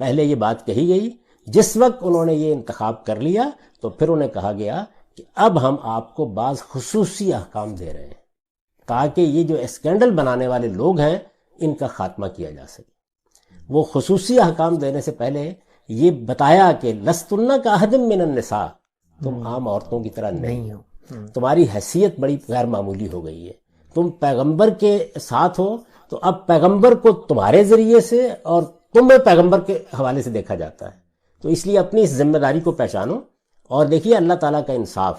S1: پہلے یہ بات کہی گئی، جس وقت انہوں نے یہ انتخاب کر لیا تو پھر انہیں کہا گیا کہ اب ہم آپ کو بعض خصوصی احکام دے رہے ہیں تاکہ یہ جو اسکینڈل بنانے والے لوگ ہیں ان کا خاتمہ کیا جا سکے۔ وہ خصوصی احکام دینے سے پہلے یہ بتایا کہ لستن کاحد من النساء، تم عام عورتوں کی طرح نہیں ہو، تمہاری حیثیت بڑی غیر معمولی ہو گئی ہے، تم پیغمبر کے ساتھ ہو تو اب پیغمبر کو تمہارے ذریعے سے اور تمہیں پیغمبر کے حوالے سے دیکھا جاتا ہے، تو اس لیے اپنی اس ذمہ داری کو پہچانو۔ اور دیکھیے اللہ تعالیٰ کا انصاف،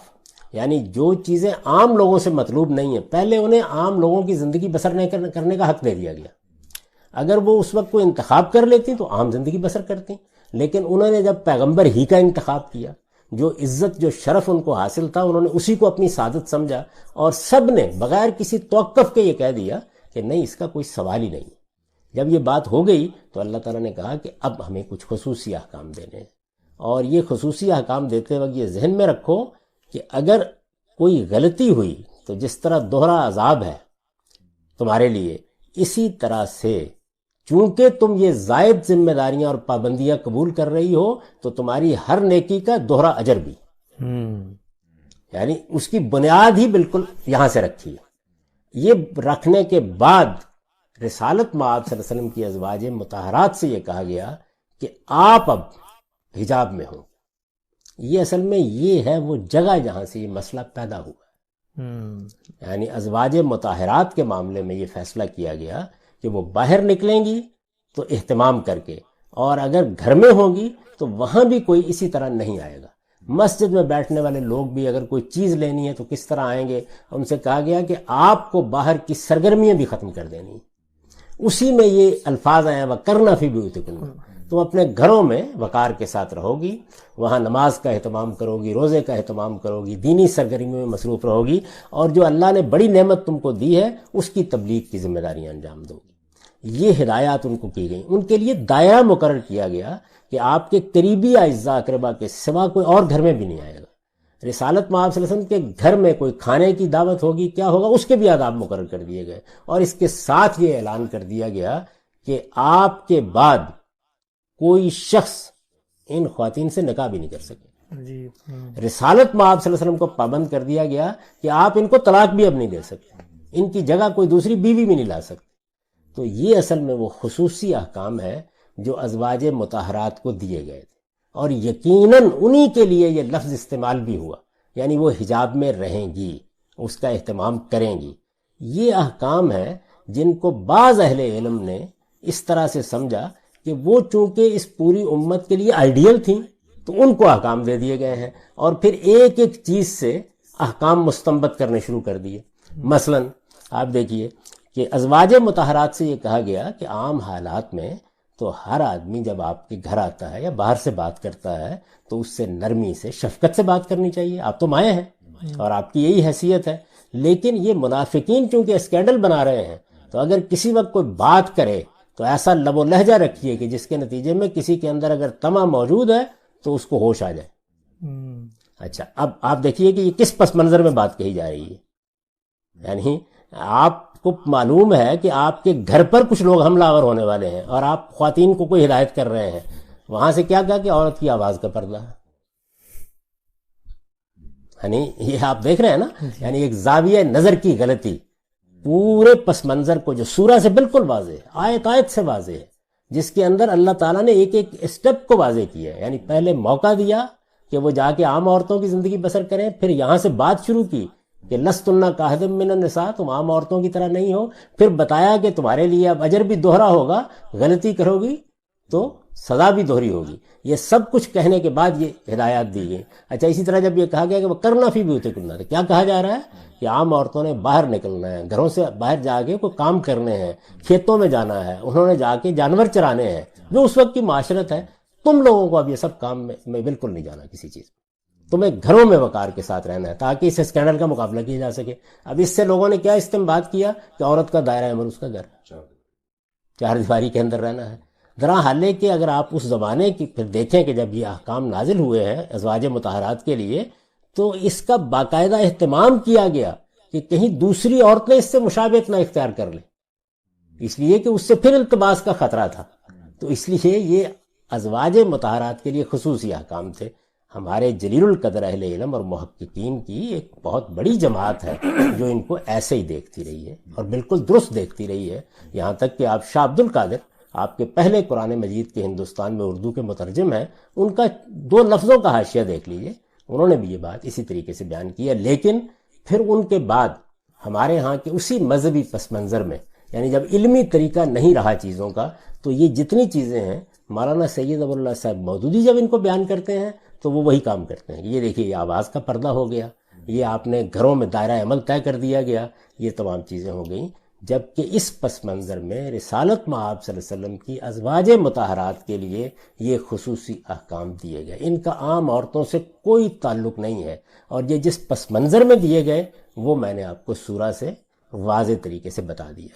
S1: یعنی جو چیزیں عام لوگوں سے مطلوب نہیں ہیں پہلے انہیں عام لوگوں کی زندگی بسر کرنے کا حق دے دیا گیا۔ اگر وہ اس وقت کوئی انتخاب کر لیتی تو عام زندگی بسر کرتی، لیکن انہوں نے جب پیغمبر ہی کا انتخاب کیا، جو عزت جو شرف ان کو حاصل تھا انہوں نے اسی کو اپنی سعادت سمجھا، اور سب نے بغیر کسی توقف کے یہ کہہ دیا کہ نہیں اس کا کوئی سوال ہی نہیں۔ جب یہ بات ہو گئی تو اللہ تعالیٰ نے کہا کہ اب ہمیں کچھ خصوصی احکام دینے ہیں، اور یہ خصوصی احکام دیتے وقت یہ ذہن میں رکھو کہ اگر کوئی غلطی ہوئی تو جس طرح دوہرا عذاب ہے تمہارے لیے، اسی طرح سے چونکہ تم یہ زائد ذمہ داریاں اور پابندیاں قبول کر رہی ہو تو تمہاری ہر نیکی کا دوہرا اجر بھی، یعنی اس کی بنیاد ہی بالکل یہاں سے رکھی ہے۔ یہ رکھنے کے بعد رسالت مآب صلی اللہ علیہ وسلم کی ازواج مطہرات سے یہ کہا گیا کہ آپ اب حجاب میں ہوں۔ یہ اصل میں یہ ہے وہ جگہ جہاں سے یہ مسئلہ پیدا ہوا، یعنی ازواج مطہرات کے معاملے میں یہ فیصلہ کیا گیا کہ وہ باہر نکلیں گی تو اہتمام کر کے، اور اگر گھر میں ہوں گی تو وہاں بھی کوئی اسی طرح نہیں آئے گا۔ مسجد میں بیٹھنے والے لوگ بھی اگر کوئی چیز لینی ہے تو کس طرح آئیں گے، ان سے کہا گیا کہ آپ کو باہر کی سرگرمیاں بھی ختم کر دینی ہیں۔ اسی میں یہ الفاظ آئے وَقَرْنَ فِي بُيُوتِكُنَّ، تم اپنے گھروں میں وقار کے ساتھ رہو گی، وہاں نماز کا اہتمام کرو گی، روزے کا اہتمام کرو گی، دینی سرگرمیوں میں مصروف رہو گی، اور جو اللہ نے بڑی نعمت تم کو دی ہے اس کی تبلیغ کی ذمہ داریاں انجام دو گی۔ یہ ہدایات ان کو کی گئیں، ان کے لیے دائرہ مقرر کیا گیا کہ آپ کے قریبی اعزاء اقربا کے سوا کوئی اور گھر میں بھی نہیں آئے گا۔ رسالت میں آپ صلی اللہ علیہ وسلم کے گھر میں کوئی کھانے کی دعوت ہوگی، کیا ہوگا، اس کے بھی آداب مقرر کر دیے گئے، اور اس کے ساتھ یہ اعلان کر دیا گیا کہ آپ کے بعد کوئی شخص ان خواتین سے نکاح بھی نہیں کر سکے۔ رسالت میں آپ صلی اللہ علیہ وسلم کو پابند کر دیا گیا کہ آپ ان کو طلاق بھی اب نہیں دے سکتے، ان کی جگہ کوئی دوسری بیوی بھی نہیں لا سکتے۔ تو یہ اصل میں وہ خصوصی احکام ہے جو ازواج مطہرات کو دیے گئے تھے، اور یقیناً انہی کے لیے یہ لفظ استعمال بھی ہوا، یعنی وہ حجاب میں رہیں گی، اس کا اہتمام کریں گی۔ یہ احکام ہیں جن کو بعض اہل علم نے اس طرح سے سمجھا کہ وہ چونکہ اس پوری امت کے لیے آئیڈیل تھیں تو ان کو احکام دے دیے گئے ہیں، اور پھر ایک ایک چیز سے احکام مستنبط کرنے شروع کر دیے۔ مثلا آپ دیکھیے کہ ازواج مطہرات سے یہ کہا گیا کہ عام حالات میں تو ہر آدمی جب آپ کے گھر آتا ہے یا باہر سے بات کرتا ہے تو اس سے نرمی سے، شفقت سے بات کرنی چاہیے، آپ تو مائیں ہیں اور آپ کی یہی حیثیت ہے۔ لیکن یہ منافقین چونکہ اسکینڈل بنا رہے ہیں تو اگر کسی وقت کوئی بات کرے تو ایسا لب و لہجہ رکھیے کہ جس کے نتیجے میں کسی کے اندر اگر طمع موجود ہے تو اس کو ہوش آ جائے۔ اچھا، اب آپ دیکھیے کہ یہ کس پس منظر میں بات کہی جا رہی ہے، یعنی آپ کو معلوم ہے کہ آپ کے گھر پر کچھ لوگ حملہ آور ہونے والے ہیں اور آپ خواتین کو کوئی ہدایت کر رہے ہیں، وہاں سے کیا کہا کہ عورت کی آواز کا پردہ، یعنی یہ آپ دیکھ رہے ہیں نا، یعنی ایک زاویہ نظر کی غلطی پورے پس منظر کو جو سورہ سے بالکل واضح ہے، آیت آیت سے واضح ہے، جس کے اندر اللہ تعالیٰ نے ایک ایک اسٹیپ کو واضح کیا ہے، یعنی پہلے موقع دیا کہ وہ جا کے عام عورتوں کی زندگی بسر کریں، پھر یہاں سے بات شروع کی کہ لستن کاحد من النساء، تم عام عورتوں کی طرح نہیں ہو، پھر بتایا کہ تمہارے لیے اب اجر بھی دوہرا ہوگا، غلطی کرو گی تو سزا بھی دوہری ہوگی۔ یہ سب کچھ کہنے کے بعد یہ ہدایات دی گئی۔ اچھا، اسی طرح جب یہ کہا گیا کہ وہ کرنا فی بیوتکن، تو کیا کہا جا رہا ہے کہ عام عورتوں نے باہر نکلنا ہے، گھروں سے باہر جا کے کوئی کام کرنے ہیں، کھیتوں میں جانا ہے، انہوں نے جا کے جانور چرانے ہیں، جو اس وقت کی معاشرت ہے۔ تم لوگوں کو اب یہ سب کام میں بالکل نہیں جانا، کسی چیز تمہیں گھروں میں وقار کے ساتھ رہنا ہے تاکہ اس اسکینڈل کا مقابلہ کیا جا سکے۔ اب اس سے لوگوں نے کیا استنباط کیا کہ عورت کا دائرہ عمل اس کا گھر، چار دیواری کے اندر رہنا ہے۔ ذرا حالے کہ اگر آپ اس زمانے کی پھر دیکھیں کہ جب یہ احکام نازل ہوئے ہیں ازواج مطہرات کے لیے، تو اس کا باقاعدہ اہتمام کیا گیا کہ کہیں دوسری عورتیں اس سے مشابہت نہ اختیار کر لیں، اس لیے کہ اس سے پھر التباس کا خطرہ تھا۔ تو اس لیے یہ ازواج مطہرات کے لیے خصوصی احکام تھے۔ ہمارے جلیل القدر اہل علم اور محققین کی ایک بہت بڑی جماعت ہے جو ان کو ایسے ہی دیکھتی رہی ہے اور بالکل درست دیکھتی رہی ہے، یہاں تک کہ آپ شاہ عبد القادر، آپ کے پہلے قرآن مجید کے ہندوستان میں اردو کے مترجم ہیں، ان کا 2 لفظوں کا حاشیہ دیکھ لیجئے، انہوں نے بھی یہ بات اسی طریقے سے بیان کی ہے۔ لیکن پھر ان کے بعد ہمارے ہاں کے اسی مذہبی پس منظر میں، یعنی جب علمی طریقہ نہیں رہا چیزوں کا، تو یہ جتنی چیزیں ہیں مولانا سید ابو اللہ صاحب مودودی جب ان کو بیان کرتے ہیں تو وہ وہی کام کرتے ہیں۔ یہ دیکھیے، یہ آواز کا پردہ ہو گیا، یہ آپ نے گھروں میں دائرہ عمل طے کر دیا گیا، یہ تمام چیزیں ہو گئیں، جبکہ اس پس منظر میں رسالت مآب صلی اللہ علیہ وسلم کی ازواج مطہرات کے لیے یہ خصوصی احکام دیے گئے۔ ان کا عام عورتوں سے کوئی تعلق نہیں ہے، اور یہ جس پس منظر میں دیے گئے وہ میں نے آپ کو سورہ سے واضح طریقے سے بتا دیا ہے۔